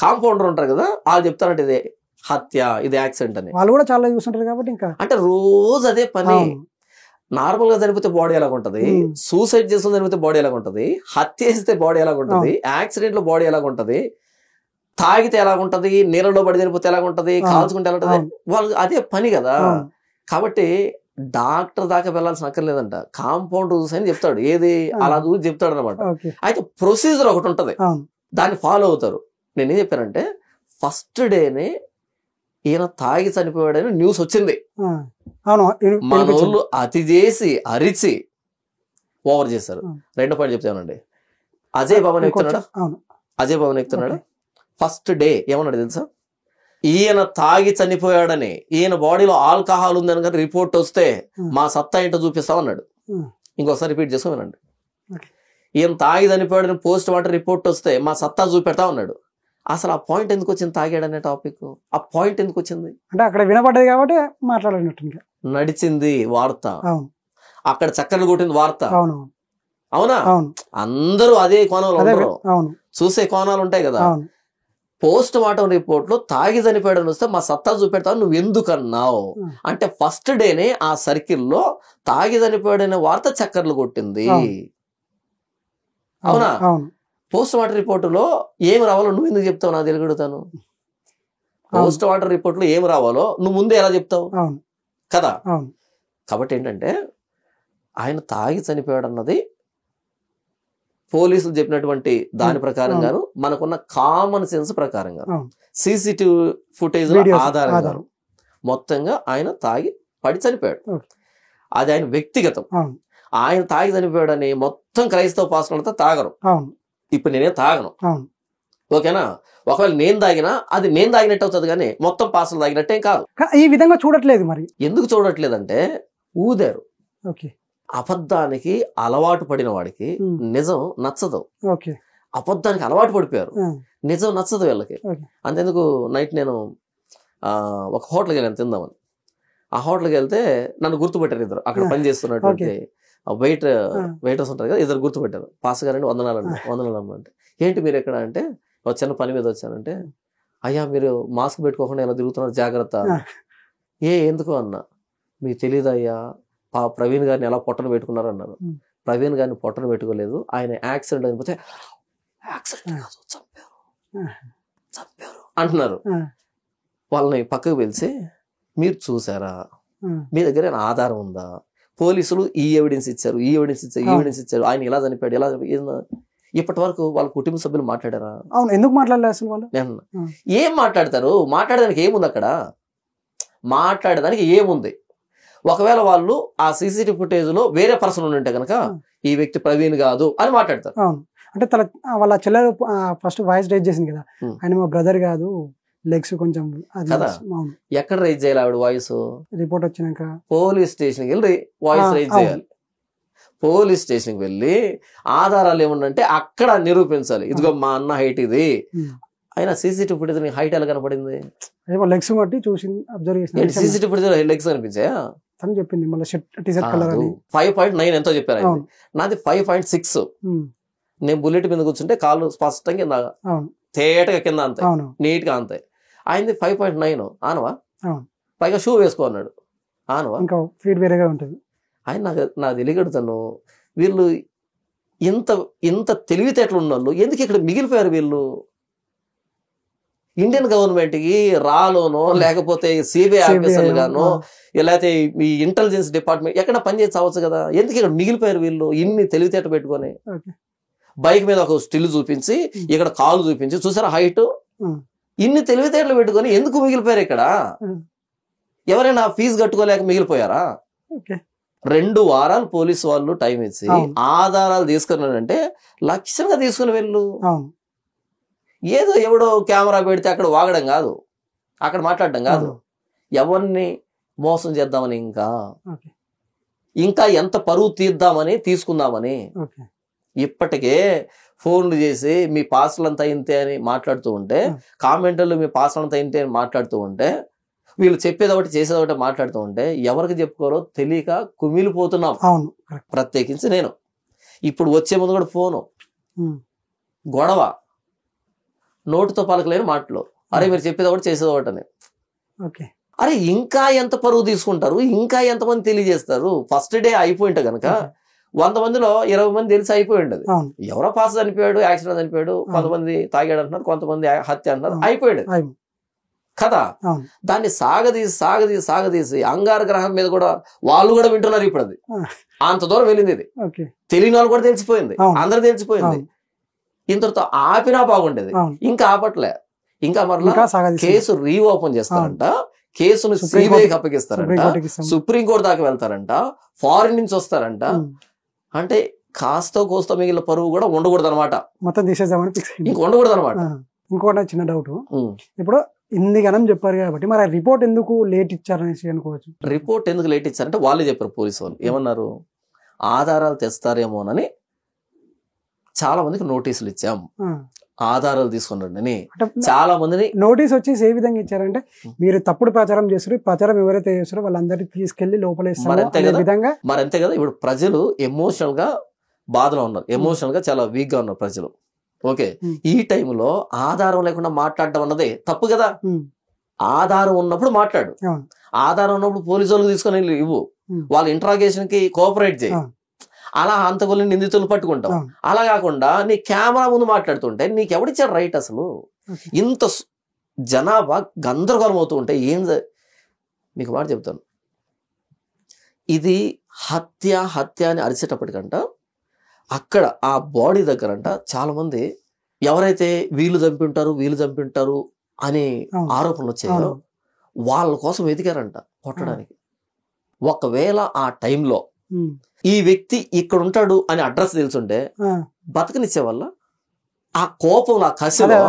కాంపౌండర్ ఉంటారు కదా, వాళ్ళు చెప్తారంటే ఇది హత్య, ఇది యాక్సిడెంట్ అని. వాళ్ళు కూడా చాలా చూస్తుంటారు కాబట్టి ఇంకా అంటే రోజు అదే పని. నార్మల్ గా చనిపోతే బాడీ ఎలాగ ఉంటది, సూసైడ్ చేసుకుని చనిపోతే బాడీ ఎలాగ ఉంటది, హత్య చేస్తే బాడీ ఎలాగ ఉంటది, యాక్సిడెంట్ లో బాడీ ఎలాగ ఉంటది, తాగితే ఎలాగుంటది, నీళ్ళలో పడి చనిపోతే ఎలాగుంటది, కాల్చుకుంటే ఎలా ఉంటది, వాళ్ళు అదే పని కదా. కాబట్టి డాక్టర్ దాకా వెళ్లాల్సిన అక్కర్లేదంట, కాంపౌండ్ చూసి అని చెప్తాడు, ఏది అలా చూసి చెప్తాడు అనమాట. అయితే ప్రొసీజర్ ఒకటి ఉంటది, దాన్ని ఫాలో అవుతారు. నేనేం చెప్పానంటే ఫస్ట్ డేనే ఈయన తాగి చనిపోయాడని న్యూస్ వచ్చింది. మన వాళ్ళు అతి చేసి అరిచి ఓవర్ చేశారు. రెండో పాయింట్ చెప్తానండి. అజయ్ భవన్ ఎక్కుతున్నాడా ఫస్ట్ డే ఏమన్నాడు తెలుసా, ఈయన తాగి చనిపోయాడని, ఈయన బాడీలో ఆల్కహాల్ ఉందని కానీ రిపోర్ట్ వస్తే మా సత్తా ఏంటో చూపిస్తామన్నాడు. ఇంకోసారి రిపీట్ చేసుకోమనండి. ఈయన తాగి చనిపోయాడని పోస్ట్ మార్టం రిపోర్ట్ వస్తే మా సత్తా చూపెడతా ఉన్నాడు. అసలు ఆ పాయింట్ ఎందుకు వచ్చింది, తాగాడనే టాపిక్, ఆ పాయింట్ ఎందుకు వచ్చింది అంటే అక్కడ వినపడ్డది కాబట్టి మాట్లాడినట్టు నడిచింది వార్త, అక్కడ చక్కర్లు కొట్టింది వార్త. అవునా, అందరూ అదే కోణంలో ఉండరు, చూసే కోణాలు ఉంటాయి కదా. పోస్ట్ మార్టం రిపోర్ట్ లో తాగి చనిపోయాడని వస్తే మా సత్తా చూపెడతావు, నువ్వు ఎందుకన్నావు అంటే ఫస్ట్ డేనే ఆ సర్కిల్లో తాగి చనిపోయాడనే వార్త చక్కర్లు కొట్టింది. అవునా, పోస్ట్ మార్టం రిపోర్టులో ఏం రావాలో నువ్వు ఎందుకు చెప్తావు, నాకు తెలియగలుగుతాను. పోస్ట్ మార్టం రిపోర్ట్ లో ఏం రావాలో నువ్వు ముందే ఎలా చెప్తావు కదా. కాబట్టి ఏంటంటే ఆయన తాగి చనిపోయాడు అన్నది పోలీసులు చెప్పినటువంటి దాని ప్రకారంగాను, మనకున్న కామన్ సెన్స్ ప్రకారంగా, సీసీటీవీ ఫుటేజ్ ఆధారంగా మొత్తంగా ఆయన తాగి పడి చనిపోయాడు. అది ఆయన వ్యక్తిగతం. ఆయన తాగి చనిపోయాడని మొత్తం క్రైస్తవ పాస్టర్లంతా తాగరు. ఇప్పుడు నేనే తాగను, ఓకేనా. ఒకవేళ నేను తాగినా అది నేను తాగినట్టు అవుతుంది కానీ మొత్తం పాస్టర్లు తాగినట్టేం కాదు. ఈ విధంగా చూడట్లేదు. మరి ఎందుకు చూడట్లేదంటే ఊదారు. అబద్ధానికి అలవాటు పడిన వాడికి నిజం నచ్చదు. అబద్ధానికి అలవాటు పడిపోయారు, నిజం నచ్చదు వీళ్ళకి. అంతెందుకు నైట్ నేను ఒక హోటల్కి వెళ్ళాను తిందామని. ఆ హోటల్కి వెళ్తే నన్ను గుర్తుపెట్టారు ఇద్దరు, అక్కడ పని చేస్తున్నటువంటి వెయిటర్స్ ఉంటారు కదా, ఇద్దరు గుర్తుపెట్టారు. పాస్ గారండి వందనాలు అంటే, ఏంటి మీరు ఎక్కడ అంటే, ఒక చిన్న పని మీద వచ్చానంటే, అయ్యా మీరు మాస్క్ పెట్టుకోకుండా ఎలా తిరుగుతున్నారు జాగ్రత్త. ఎందుకు అన్నా, మీకు తెలియదు అయ్యా ప్రవీణ్ గారిని ఎలా పొట్టను పెట్టుకున్నారు అన్నారు. ప్రవీణ్ గారిని పొట్టను పెట్టుకోలేదు, ఆయన యాక్సిడెంట్ అయిపోతే చంపారు అంటున్నారు. వాళ్ళని పక్కకు పిలిచి మీరు చూసారా, మీ దగ్గర ఆధారం ఉందా, పోలీసులు ఈ ఎవిడెన్స్ ఇచ్చారు, ఈ ఎవిడెన్స్ ఇచ్చారు, ఆయన ఎలా చనిపోయాడు, ఎలా ఇప్పటి వరకు వాళ్ళ కుటుంబ సభ్యులు మాట్లాడారా? అవును, ఎందుకు మాట్లాడలేదు అసలు వాళ్ళు? ఏం మాట్లాడతారు, మాట్లాడడానికి ఏముంది అక్కడ, మాట్లాడడానికి ఏముంది. ఒకవేళ వాళ్ళు ఆ సీసీటీవీ ఫుటేజ్ లో వేరే పర్సన్ ఉంటే కనుక ఈ వ్యక్తి ప్రవీణ్ కాదు అని మాట్లాడతారు. అంటే వాళ్ళ చెల్లెలు ఫస్ట్ వాయిస్ రైజ్ చేసింది కదా, ఆయన మా బ్రదర్ కాదు, లెగ్స్ కొంచెం కదా. ఎక్కడ రైజ్ చేయాలి ఆవిడ వాయిస్? రిపోర్ట్ వచ్చినాక పోలీస్ స్టేషన్కి వెళ్ళి వాయిస్ రైజ్ చేయాలి. పోలీస్ స్టేషన్కి వెళ్ళి ఆధారాలు ఏముందంటే అక్కడ నిరూపించాలి, ఇదిగో మా అన్న హైట్ ఇది. అయినా సీసీటీవీ ఫుటేజ్ హైట్ ఎలా కనపడింది? లెగ్స్ బట్టి చూసి అబ్జర్వ్ చేసి సీసీటీవీ ఫుటేజ్ లెగ్స్ కనిపించాయా అని చెప్పింది. మళ్ళీ 5.9 ఎంతో చెప్పారు, నాది 5.6. నేను బుల్లెట్ మీద కూర్చుంటే కాళ్ళు స్పష్టంగా కింద తేటగా కింద అంతే, నీట్ గా అంతే. ఆయనది 5.9. ఆనవా? పైగా షూ వేసుకో అన్నాడు, ఆనవా? ఇంకా ఫీట్ వేరేగా ఉంటుంది. ఆయన నాకు తెలియగడుతాను, వీళ్ళు ఇంత తెలివితేటలు ఉన్న వాళ్ళు ఎందుకు ఇక్కడ మిగిలిపోయారు? వీళ్ళు ఇండియన్ గవర్నమెంట్ కి రాలోనో లేకపోతే సిబిఐ ఆఫీసర్లు గానో లేకపోతే ఈ ఇంటెలిజెన్స్ డిపార్ట్మెంట్ ఎక్కడ పనిచేసి చావచ్చు కదా, ఎందుకు ఇక్కడ మిగిలిపోయారు వీళ్ళు? ఇన్ని తెలివితేట పెట్టుకొని బైక్ మీద ఒక స్టిల్ చూపించి ఇక్కడ కాలు చూపించి చూసారా హైట్, ఇన్ని తెలివితేటలు పెట్టుకొని ఎందుకు మిగిలిపోయారు ఇక్కడ? ఎవరైనా ఫీజు కట్టుకోలేక మిగిలిపోయారా? 2 వారాలు పోలీసు వాళ్ళు టైం ఇచ్చి ఆధారాలు తీసుకున్నారంటే లక్ష్యంగా తీసుకుని వెళ్ళు. ఏదో ఎవడో కెమెరా పెడితే అక్కడ వాగడం కాదు, అక్కడ మాట్లాడడం కాదు, ఎవరిని మోసం చేద్దామని, ఇంకా ఎంత పరువు తీద్దామని తీసుకుందామని. ఇప్పటికే ఫోన్లు చేసి మీ పాస్టర్లు అంతా ఇంతే అని మాట్లాడుతూ ఉంటే, కామెంటర్లు మీ పాస్టర్లు అంతా ఇంతే అని మాట్లాడుతూ ఉంటే, వీళ్ళు చెప్పేది ఒకటి చేసేది ఒకటి మాట్లాడుతూ ఉంటే ఎవరికి చెప్పుకోరో తెలియక కుమిలిపోతున్నాం. ప్రత్యేకించి నేను ఇప్పుడు వచ్చే ముందు కూడా ఫోను గొడవ, నోటితో పలకలేని మాటలు, అరే మీరు చెప్పేది ఒకటి చేసేది ఒకటి అని. అరే ఇంకా ఎంత పరువు తీసుకుంటారు, ఇంకా ఎంతమంది తెలియజేస్తారు. ఫస్ట్ డే అయిపోయింటే గనక 100 మందిలో 20 మంది తెలిసి అయిపోయి ఉండదు. ఎవరో పాస్ చనిపోయాడు, యాక్సిడెంట్ చనిపోయాడు, కొంతమంది తాగాడు అంటున్నారు, కొంతమంది హత్య అంటున్నారు, అయిపోయాడు కదా. దాన్ని సాగదీసి అంగార గ్రహం మీద కూడా వాళ్ళు కూడా వింటున్నారు ఇప్పుడు. అది అంత దూరం వెళ్ళింది. ఇది తెలియని వాళ్ళు కూడా తెలిసిపోయింది, అందరూ తెలిసిపోయింది. ఇంతటితో ఆపినా బాగుండేది. ఇంకా ఆపట్లే. ఇంకా మరలా కేసు రీఓపెన్ చేస్తారంట, కేసును సిబిఐకి అప్పగిస్తారంట, సుప్రీంకోర్టు దాకా వెళ్తారంట, ఫారిన్ నుంచి వస్తారంట. అంటే కాస్త కోస్త మిగిలిన పరువు కూడా ఉండకూడదు అనమాట, మొత్తం తీసేద్దామని ఇంక ఉండకూడదు అనమాట. ఇంకోటి చిన్న డౌట్, ఇప్పుడు ఇన్ని గణం చెప్పారు కాబట్టి మరి రిపోర్ట్ ఎందుకు లేట్ ఇచ్చారనేసి అనుకోవచ్చు. రిపోర్ట్ ఎందుకు లేట్ ఇచ్చారంటే వాళ్ళే చెప్పారు, పోలీసు వాళ్ళు ఏమన్నారు, ఆధారాలు తెస్తారేమోనని చాలా మందికి నోటీసులు ఇచ్చాం, ఆధారాలు తీసుకున్నాడు అని చాలా మందిని. నోటీస్ వచ్చేసి ఏ విధంగా ఇచ్చారంటే, మీరు తప్పుడు ప్రచారం చేస్తారు, ప్రచారం ఎవరైతే చేస్తారో వాళ్ళందరినీ తీసుకెళ్లి లోపల విధంగా. మరి అంతే కదా. ఇప్పుడు ప్రజలు ఎమోషనల్ గా బాధలో ఉన్నారు, ఎమోషనల్ గా చాలా వీక్ గా ఉన్నారు ప్రజలు. ఓకే, ఈ టైంలో ఆధారం లేకుండా మాట్లాడడం అన్నది తప్పు కదా. ఆధారం ఉన్నప్పుడు మాట్లాడు, ఆధారం ఉన్నప్పుడు పోలీసు వాళ్ళకి తీసుకొని ఇవ్వు, వాళ్ళ ఇంట్రాగేషన్ కి కోఆపరేట్ చేయి. అలా హంతకుల్ని నిందితులు పట్టుకుంటాం. అలా కాకుండా నీ కెమెరా ముందు మాట్లాడుతుంటే నీకు ఎవడిచ్చాడు రైట్? అసలు ఇంత జనాభా గందరగోళం అవుతూ ఉంటే ఏం. మీకు మాట చెప్తాను, ఇది హత్య అని అరిచేటప్పటికంట అక్కడ ఆ బాడీ దగ్గరంట చాలా మంది ఎవరైతే వీళ్ళు చంపింటారు అనే ఆరోపణలు వచ్చాయో వాళ్ళ కోసం వెతికారంట కొట్టడానికి. ఒకవేళ ఆ టైంలో ఈ వ్యక్తి ఇక్కడ ఉంటాడు అని అడ్రస్ తెలుసుంటే బతకనిచ్చే వల్ల ఆ కోపం, ఆ కసిలో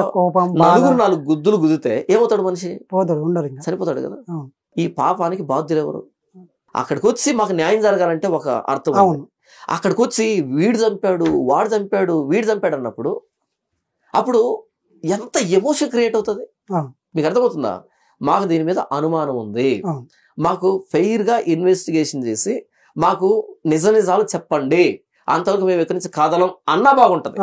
4 గుద్దులు గుద్దితే ఏమవుతాడు మనిషి? సరిపోతాడు కదా. ఈ పాపానికి బాధ్యులు ఎవరు? అక్కడికి వచ్చి మాకు న్యాయం జరగాలంటే ఒక అర్థం. అక్కడికి వచ్చి వీడు చంపాడు అన్నప్పుడు అప్పుడు ఎంత ఎమోషన్ క్రియేట్ అవుతుంది మీకు అర్థమవుతుందా? మాకు దీని మీద అనుమానం ఉంది, మాకు ఫెయిర్ గా ఇన్వెస్టిగేషన్ చేసి మాకు నిజాలు చెప్పండి, అంతవరకు మేము ఎక్కడి నుంచి కాదలం అన్నా బాగుంటది.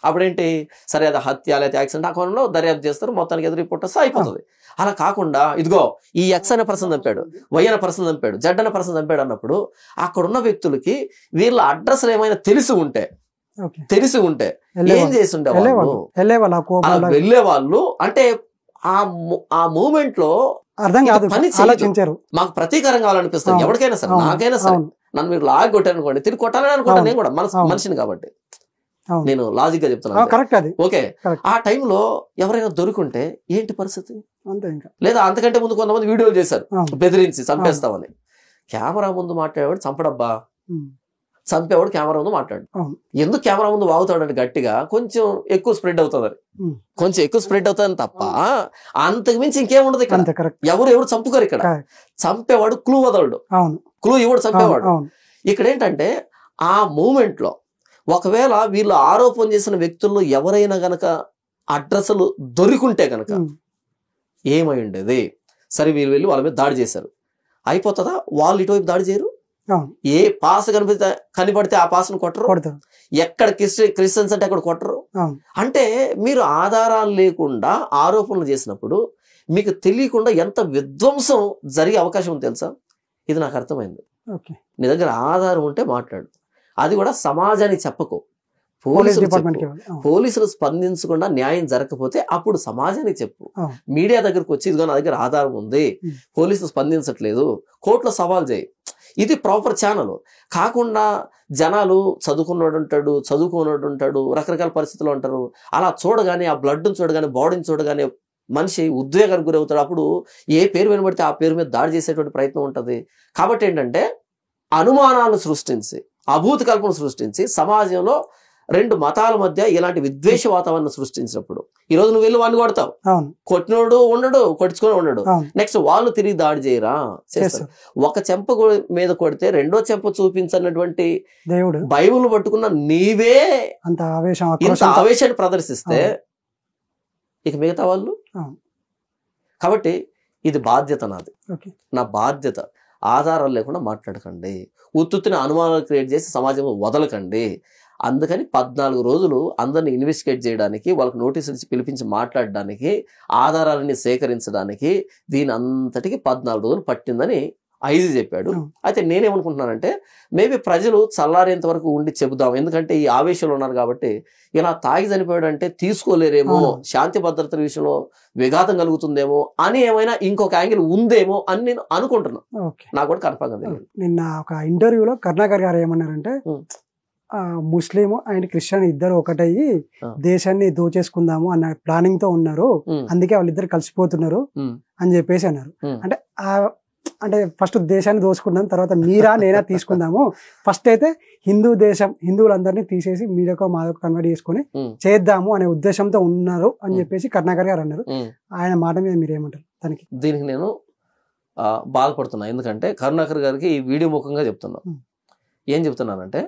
అప్పుడేంటి, సరే అది హత్య లేదా యాక్సిడెంట్ ఆ కోణంలో దర్యాప్తు చేస్తారు, మొత్తానికి ఎదురు రిపోర్ట్ వస్తే అయిపోతుంది. అలా కాకుండా ఇదిగో ఈ ఎక్స్ అనే పర్సన్ చంపాడు, వై అనే పర్సన్ చంపాడు, జడ్ అనే పర్సన్ చంపాడు అన్నప్పుడు అక్కడున్న వ్యక్తులకి వీళ్ళ అడ్రస్ ఏమైనా తెలిసి ఉంటే ఏం చేసి ఉండేవాళ్ళు? వెళ్ళే వాళ్ళు అంటే ఆ మూమెంట్ లో మాకు ప్రతీకారం కావాలనిపిస్తుంది ఎవరికైనా సరే, నాకైనా సరే. నన్ను మీరు లాగి కొట్టారనుకోండి, తిరిగి కొట్టాలని అనుకుంటా నేను కూడా, మనిషిని కాబట్టి నేను లాజిక్ గా చెప్తున్నాను. ఓకే, ఆ టైంలో ఎవరైనా దొరుకుంటే ఏంటి పరిస్థితి? లేదా అంతకంటే ముందు కొంతమంది వీడియోలు చేశారు బెదిరించి చంపేస్తామని. కెమెరా ముందు మాట్లాడేవాడు చంపడబ్బా, చంపేవాడు కెమెరా ముందు మాట్లాడు. ఎందుకు కెమెరా ముందు వాగుతాడంటే గట్టిగా కొంచెం ఎక్కువ స్ప్రెడ్ అవుతుంది, కొంచెం ఎక్కువ స్ప్రెడ్ అవుతుంది తప్ప అంతకు మించి ఇంకేముండదు ఇక్కడ. ఎవరు చంపుకోరు ఇక్కడ. చంపేవాడు క్లూ వదలడు, క్లూ ఇవ్వడు చంపేవాడు. ఇక్కడ ఏంటంటే ఆ మూమెంట్ లో ఒకవేళ వీళ్ళు ఆరోపణ చేసిన వ్యక్తుల్లో ఎవరైనా గనక అడ్రస్లు దొరికుంటే గనక ఏమై ఉండేది? సరే వీళ్ళు వెళ్ళి వాళ్ళ మీద దాడి చేశారు, అయిపోతుందా? వాళ్ళు ఇటువైపు దాడి చేయరు. ఏ పాస్ కనిపడితే ఆ పాస్ను కొట్టరు, ఎక్కడ క్రిస్టియన్స్ అంటే అక్కడ కొట్టరు. అంటే మీరు ఆధారాలు లేకుండా ఆరోపణలు చేసినప్పుడు మీకు తెలియకుండా ఎంత విధ్వంసం జరిగే అవకాశం ఉంది తెలుసా? ఇది నాకు అర్థమైంది. నీ దగ్గర ఆధారం ఉంటే మాట్లాడు, అది కూడా సమాజానికి చెప్పకు. పోలీసులు స్పందించకుండా న్యాయం జరగకపోతే అప్పుడు సమాజానికి చెప్పు. మీడియా దగ్గరకు వచ్చి ఇదిగో నా దగ్గర ఆధారం ఉంది, పోలీసులు స్పందించట్లేదు, కోర్టులో సవాల్ చేయి. ఇది ప్రాపర్ ఛానల్. కాకుండా జనాలు చదువుకున్నోడు ఉంటాడు, రకరకాల పరిస్థితుల్లో ఉంటారు. అలా చూడగానే, ఆ బ్లడ్ని చూడగానే, బాడీని చూడగానే మనిషి ఉద్వేగానికి గురవుతాడు. అప్పుడు ఏ పేరు వినబడితే ఆ పేరు మీద దాడి చేసేటువంటి ప్రయత్నం ఉంటుంది. కాబట్టి ఏంటంటే అనుమానాలను సృష్టించి, అభూత కల్పన సృష్టించి సమాజంలో 2 మతాల మధ్య ఇలాంటి విద్వేష వాతావరణం సృష్టించినప్పుడు ఈరోజు నువ్వు వెళ్ళి వాడిని కొడతావు, కొట్టినోడు ఉండడు, కొట్టించుకొని ఉండడు, నెక్స్ట్ వాళ్ళు తిరిగి దాడి చేయరా చేస్తారు. ఒక చెంప మీద కొడితే రెండో చెంప చూపించనటువంటి దేవుడు బైబుల్ పట్టుకున్న నీవే ఇంత ఆవేశాన్ని ప్రదర్శిస్తే ఇక మిగతా వాళ్ళు. కాబట్టి ఇది బాధ్యత నాది, నా బాధ్యత. ఆధారాలు లేకుండా మాట్లాడకండి, ఉత్తుత్తిన అనుమానాలు క్రియేట్ చేసి సమాజంలో వదలకండి. అందుకని 14 రోజులు అందరిని ఇన్వెస్టిగేట్ చేయడానికి, వాళ్ళకి నోటీసులు ఇచ్చి పిలిపించి మాట్లాడడానికి, ఆధారాలని సేకరించడానికి దీని అంతటికి 14 రోజులు పట్టిందని ఐజీ చెప్పాడు. అయితే నేనేమనుకుంటున్నానంటే మేబీ ప్రజలు చల్లారేంత వరకు ఉండి చెబుదాం, ఎందుకంటే ఈ ఆవేశంలో ఉన్నారు కాబట్టి ఇలా తాగి చనిపోయాడు అంటే తీసుకోలేరేమో, శాంతి భద్రతల విషయంలో విఘాతం కలుగుతుందేమో అని ఏమైనా ఇంకొక యాంగిల్ ఉందేమో అని నేను అనుకుంటున్నాను. నాకు కూడా కన్ఫర్మ్ గా తెలియదు. నిన్న ఒక ఇంటర్వ్యూలో కరుణాకర్ గారు ఏమన్నారంటే ముస్లిం అండ్ క్రిస్టియన్ ఇద్దరు ఒకటయ్యి దేశాన్ని దోచేసుకుందాము అన్న ప్లానింగ్ తో ఉన్నారు, అందుకే వాళ్ళిద్దరు కలిసిపోతున్నారు అని చెప్పేసి అన్నారు. అంటే ఫస్ట్ దేశాన్ని దోచుకుందాం, తర్వాత మీరా నేనా తీసుకుందాము, ఫస్ట్ అయితే హిందువులందరినీ తీసేసి మీదొక మాదొక కన్వర్ట్ చేసుకుని చేద్దాము అనే ఉద్దేశంతో ఉన్నారు అని చెప్పేసి కరుణాకర్ గారు అన్నారు. ఆయన మాట మీద మీరేమంటారు? దీనికి నేను బాధపడుతున్నా, ఎందుకంటే కరుణాకర్ గారికి ఈ వీడియో ముఖంగా చెప్తున్నా. ఏం చెప్తున్నానంటే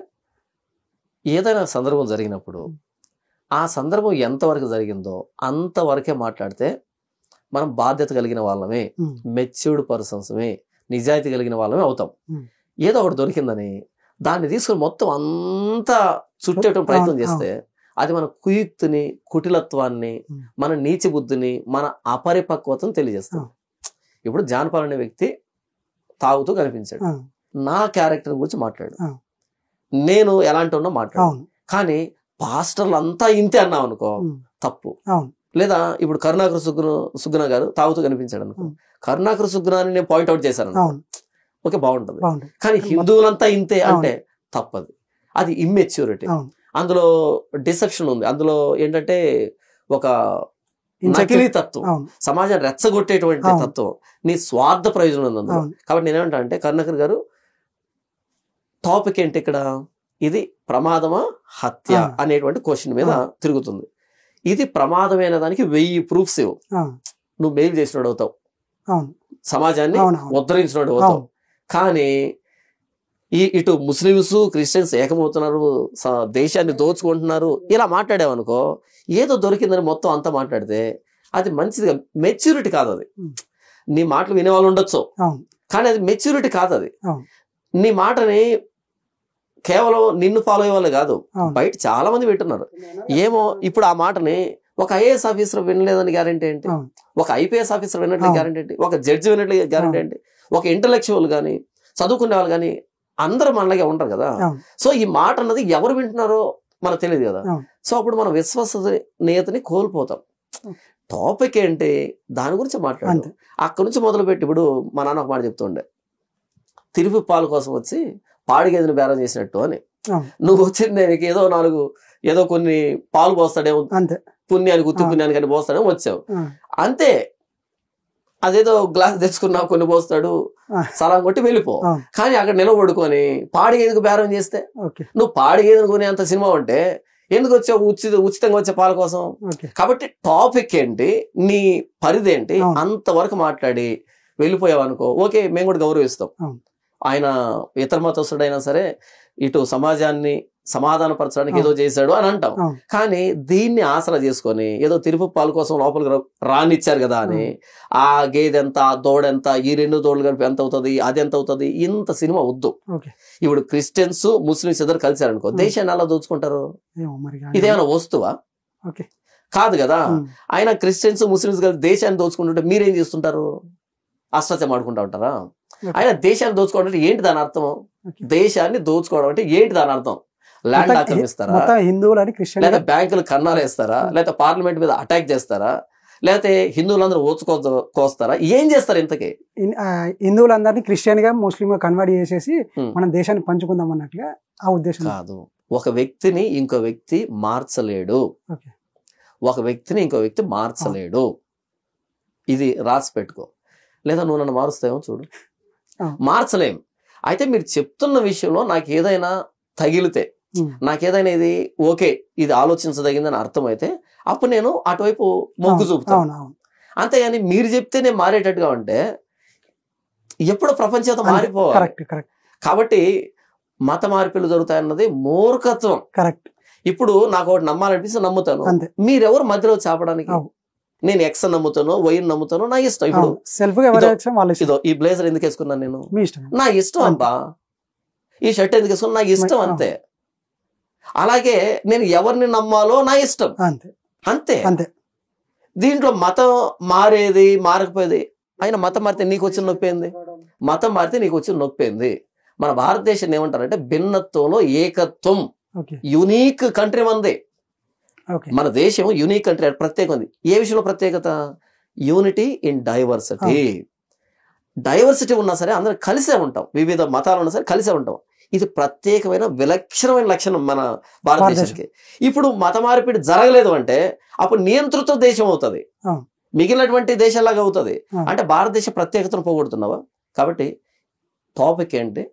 ఏదైనా సందర్భం జరిగినప్పుడు ఆ సందర్భం ఎంతవరకు జరిగిందో అంతవరకే మాట్లాడితే మనం బాధ్యత కలిగిన వాళ్ళమే, మెచ్యూర్డ్ పర్సన్స్మే, నిజాయితీ కలిగిన వాళ్ళమే అవుతాం. ఏదో ఒకటి దొరికిందని దాన్ని తీసుకుని మొత్తం అంతా చుట్టేయటం ప్రయత్నం చేస్తే అది మన కుయుక్తిని, కుటిలత్వాన్ని, మన నీచి బుద్ధిని, మన అపరిపక్వతను తెలియజేస్తాం. ఇప్పుడు జాన్పాల్ అనే వ్యక్తి తాగుతూ కనిపించాడు, నా క్యారెక్టర్ గురించి మాట్లాడు, నేను ఎలాంటి ఉన్నా మాట్లాడు. కానీ పాస్టర్లు అంతా ఇంతే అన్నాం అనుకో తప్పు. లేదా ఇప్పుడు కరుణాకర్ సుగ్గున గారు తాగుతూ కనిపించాడు అనుకో, కరుణాకర్ సుగ్గున అని నేను పాయింట్అవుట్ చేశాను, ఓకే బాగుంటది. కానీ హిందువులంతా ఇంతే అంటే తప్పది, అది ఇమ్మెచ్యూరిటీ. అందులో డిసెప్షన్ ఉంది, అందులో ఏంటంటే ఒక నకిలీ తత్వం, సమాజాన్ని రెచ్చగొట్టేటువంటి తత్వం, నీ స్వార్థ ప్రయోజనం ఉంది అందులో. కాబట్టి నేనేమంటా అంటే కరుణాకర్ గారు టాపిక్ ఏంటి ఇక్కడ, ఇది ప్రమాదమా హత్య అనేటువంటి క్వశ్చన్ మీద తిరుగుతుంది. ఇది ప్రమాదమైన దానికి 1000 ప్రూఫ్స్ ఇవ్వు, నువ్వు మెయిల్ చేసినోడు అవుతావు, సమాజాన్ని ఉద్ధరించినోడు అవుతావు. కానీ ఇటు ముస్లిమ్స్ క్రిస్టియన్స్ ఏకమవుతున్నారు, దేశాన్ని దోచుకుంటున్నారు, ఇలా మాట్లాడావనుకో, ఏదో దొరికిందని మొత్తం అంతా మాట్లాడితే అది మంచిదిగా మెచ్యూరిటీ కాదు. అది నీ మాటలు వినేవాళ్ళు ఉండొచ్చు, కానీ అది మెచ్యూరిటీ కాదు. అది నీ మాటని కేవలం నిన్ను ఫాలో అయ్యే వాళ్ళు కాదు, బయట చాలా మంది వింటున్నారు. ఏమో ఇప్పుడు ఆ మాటని ఒక ఐఏఎస్ ఆఫీసర్ వినలేదని గ్యారెంటీ ఏంటి, ఒక ఐపీఎస్ ఆఫీసర్ వినట్లు గ్యారెంటీ ఏంటి, ఒక జడ్జి వినట్లు గ్యారెంటీ ఏంటి, ఒక ఇంటలెక్చువల్ కానీ చదువుకునే వాళ్ళు కానీ అందరూ మనలాగే ఉంటారు కదా. సో ఈ మాట అన్నది ఎవరు వింటున్నారో మనకు తెలియదు కదా. సో అప్పుడు మనం విశ్వసనీయతని కోల్పోతాం. టాపిక్ ఏంటి దాని గురించి మాట్లాడాలి. అక్కడి నుంచి మొదలుపెట్టి ఇప్పుడు మా నాన్న ఒక మాట చెప్తుండే, తిరుపతి పాలు కోసం వచ్చి పాడిగేదిని బేరం చేసినట్టు అని. నువ్వు వచ్చింది ఏదో కొన్ని పాలు పోస్తాడేమో, పుణ్యానికి ఉత్తి పుణ్యానికి అని పోస్తాడేమో వచ్చావు అంతే. అదేదో గ్లాస్ తెచ్చుకున్నావు, కొన్ని పోస్తాడు, సలాం కొట్టి వెళ్ళిపో. కానీ అక్కడ నిలబడుకొని పాడిగేదికి బేరం చేస్తే, నువ్వు పాడిగేదిని కొనే అంత సినిమా ఉంటే ఎందుకు వచ్చావు ఉచితంగా వచ్చే పాల కోసం? కాబట్టి టాపిక్ ఏంటి, నీ పరిధి ఏంటి, అంతవరకు మాట్లాడి వెళ్ళిపోయావు అనుకో, ఓకే మేము కూడా గౌరవిస్తాం. ఆయన ఇతర మతస్థుడైనా సరే ఇటు సమాజాన్ని సమాధానపరచడానికి ఏదో చేశాడు అని అంటాం. కానీ దీన్ని ఆసరా చేసుకొని ఏదో తిరుపతి పాలు కోసం లోపలికి రానిచ్చారు కదా అని ఆ గేదెంత, ఆ దోడెంత, ఈ 2 దోడలు కలిపి ఎంత అవుతుంది, అది ఎంత అవుతుంది, ఇంత సినిమా వద్దు. ఇప్పుడు క్రిస్టియన్స్ ముస్లిమ్స్ ఇద్దరు కలిశారనుకో, దేశాన్ని ఎలా దోచుకుంటారు? ఇదేమైనా వస్తువా? కాదు కదా. ఆయన క్రిస్టియన్స్ ముస్లిమ్స్ కలిసి దేశాన్ని దోచుకుంటుంటే మీరేం చేస్తుంటారు? అష్టాచం ఆడుకుంటా ఉంటారా? ఆయన దేశాన్ని దోచుకోవడం అంటే ఏంటి దాని అర్థం? దేశాన్ని దోచుకోవడం అంటే ఏంటి దాని అర్థం? ల్యాండ్ ఆక్రమిస్తారా, లేదా బ్యాంకులు కన్నాలు వేస్తారా, లేదా పార్లమెంట్ మీద అటాక్ చేస్తారా, లేకపోతే హిందువులందరూ కోస్తారా, ఏం చేస్తారు? ఇంతకీ హిందువులందరినీ క్రిస్టియన్ గా ముస్లిం గా కన్వర్ట్ చేసేసి మనం దేశాన్ని పంచుకుందాం అన్నట్టుగా ఆ ఉద్దేశం కాదు. ఒక వ్యక్తిని ఇంకో వ్యక్తి మార్చలేడు, ఒక వ్యక్తిని ఇంకో వ్యక్తి మార్చలేడు. ఇది రాసి పెట్టుకో. లేదా నువ్వు నన్ను మారుస్తావేమో చూడు, మార్చలేం. అయితే మీరు చెప్తున్న విషయంలో నాకు ఏదైనా తగిలితే, నాకేదైనా ఇది ఓకే ఇది ఆలోచించదగిందని అర్థమైతే అప్పుడు నేను అటువైపు మొగ్గు చూపుతాను. అంతేగాని మీరు చెప్తే నేను మారేటట్టుగా ఉంటే ఎప్పుడు ప్రపంచంతో మారిపోవాలి. కాబట్టి మత మార్పులు జరుగుతాయన్నది మూర్ఖత్వం. ఇప్పుడు నాకు ఒకటి నమ్మాలనిపిస్తే నమ్ముతాను, మీరెవరు మధ్యలో చాపడానికి? నేను ఎక్స్ నమ్ముతాను, వై నమ్ముతాను, నా ఇష్టం. ఇప్పుడు ఈ బ్లేజర్ ఎందుకు వేసుకున్నాను నేను, నా ఇష్టం అబ్బా. ఈ షర్ట్ ఎందుకు వేసుకున్నా, నా ఇష్టం అంతే. అలాగే నేను ఎవరిని నమ్మాలో నా ఇష్టం, అంతే అంతే. అంతే. దీంట్లో మతం మారేది మారకపోయేది, ఆయన మతం మారితే నీకు వచ్చిన నొప్పి ఏంది, మతం మారితే నీకు వచ్చిన నొప్పి ఏంది. మన భారతదేశాన్ని ఏమంటారంటే భిన్నత్వంలో ఏకత్వం, యునీక్ కంట్రీ మంది. మన దేశం యూనిక్ కంట్రీ, ప్రత్యేకం ఉంది. ఏ విషయంలో ప్రత్యేకత? Unity in diversity. డైవర్సిటీ ఉన్నా సరే అందరం కలిసే ఉంటాం, వివిధ మతాలు ఉన్నా సరే కలిసే ఉంటాం. ఇది ప్రత్యేకమైన విలక్షణమైన లక్షణం మన భారతదేశానికి. ఇప్పుడు మత మార్పిడి జరగలేదు అంటే అప్పుడు నియంత్రిత దేశం అవుతుంది, మిగిలినటువంటి దేశాలాగా అవుతుంది. అంటే భారతదేశ ప్రత్యేకతను పోగొడుతున్నావా? కాబట్టి టాపిక్ ఏంటి,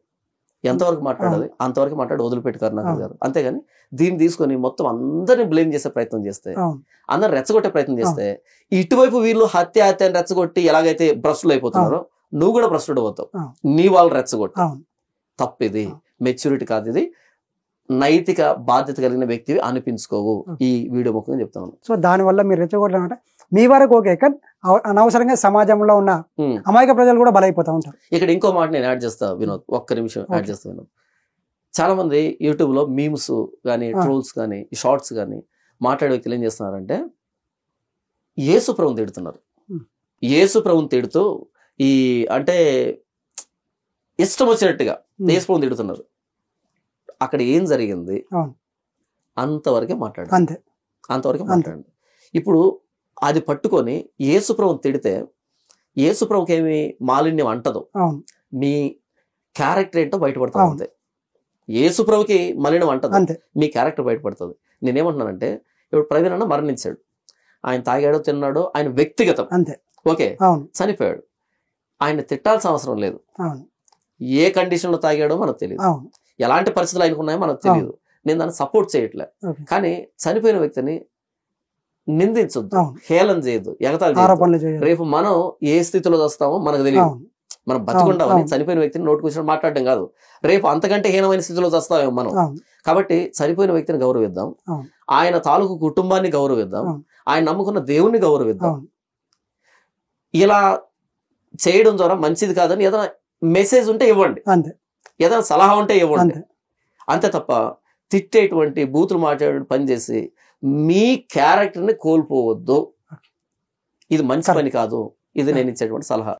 ఎంతవరకు మాట్లాడాలి అంతవరకు మాట్లాడి వదిలిపెట్టి కరుణాకర్ గారు. అంతేగాని దీన్ని తీసుకొని మొత్తం అందరిని బ్లేమ్ చేసే ప్రయత్నం చేస్తే, అందరిని రెచ్చగొట్టే ప్రయత్నం చేస్తే, ఇటువైపు వీళ్ళు హత్య అని రెచ్చగొట్టి ఎలాగైతే భ్రష్టులు అయిపోతున్నారో నువ్వు కూడా భ్రష్టుడు అవుతావు. నీ వాళ్ళు రెచ్చగొట్టు. తప్పిది, మెచ్యూరిటీ కాదు ఇది. నైతిక బాధ్యత కలిగిన వ్యక్తివి అనిపించుకోవు. ఈ వీడియో ముఖ్యంగా చెప్తాను. సో దానివల్ల మీరు రెచ్చగొట్టాలంటే మీ వరకు ఓకే, కానీ అనవసరంగా సమాజంలో ఉన్న అమాయక ప్రజలు కూడా బలైపోతా ఉంటారు. ఇక్కడ ఇంకో మాట నేను యాడ్ చేస్తా వినోద్, ఒక్క నిమిషం యాడ్ చేస్తా వినోద్. చాలా మంది యూట్యూబ్ లో మీమ్స్ కానీ ట్రోల్స్ కానీ షార్ట్స్ కానీ మాట్లాడే వ్యక్తులు ఏం చేస్తున్నారంటే యేసు ప్రభుని తిడుతున్నారు. యేసు ప్రభుని తిడుతూ ఈ అంటే ఇష్టం వచ్చినట్టుగా యేసు ప్రభుని తిడుతున్నారు. అక్కడ ఏం జరిగింది అంతవరకే మాట్లాడండి, అంతవరకే మాట్లాడండి. ఇప్పుడు అది పట్టుకొని యేసు ప్రభుని తిడితే యేసు ప్రభుకి ఏమి మాలిన్యం అంటదు, మీ క్యారెక్టర్ ఏంటో బయటపడుతుంది. యేసు ప్రభుకి మలినం అంటదు, మీ క్యారెక్టర్ బయటపడుతుంది. నేనేమంటున్నానంటే ఇప్పుడు ప్రవీణ్ అన్న మరణించాడు, ఆయన తాగాడో తిన్నాడో ఆయన వ్యక్తిగతం, ఓకే, చనిపోయాడు. ఆయన తిట్టాల్సిన అవసరం లేదు. ఏ కండిషన్ లో తాగాడో మనకు తెలియదు, ఎలాంటి పరిస్థితులు ఆయనకు ఉన్నాయో మనకు తెలియదు. నేను దాన్ని సపోర్ట్ చేయట్లే. కానీ చనిపోయిన వ్యక్తిని నిందించొద్దు, హేళన చేయొద్దు, ఎగతాళి చేయొద్దు. రేపు మనం ఏ స్థితిలో వస్తామో మనకు తెలియదు. మనం బతుకుంటామని చనిపోయిన వ్యక్తిని నోటుకొచ్చిన మాట్లాడడం కాదు, రేపు అంతకంటే హీనమైన స్థితిలో వస్తామేమో మనం. కాబట్టి చనిపోయిన వ్యక్తిని గౌరవిద్దాం, ఆయన తాలూకు కుటుంబాన్ని గౌరవిద్దాం, ఆయన నమ్ముకున్న దేవుణ్ణి గౌరవిద్దాం. ఇలా చేయడం ద్వారా మంచిది కాదని ఏదైనా మెసేజ్ ఉంటే ఇవ్వండి, ఏదైనా సలహా ఉంటే ఇవ్వండి, అంతే తప్ప తిట్టేటువంటి బూతులు మాట్లాడే పని చేసి మీ క్యారెక్టర్ని కోల్పోవద్దు. ఇది మంచి పని కాదు. ఇది నేను ఇచ్చేటువంటి సలహా.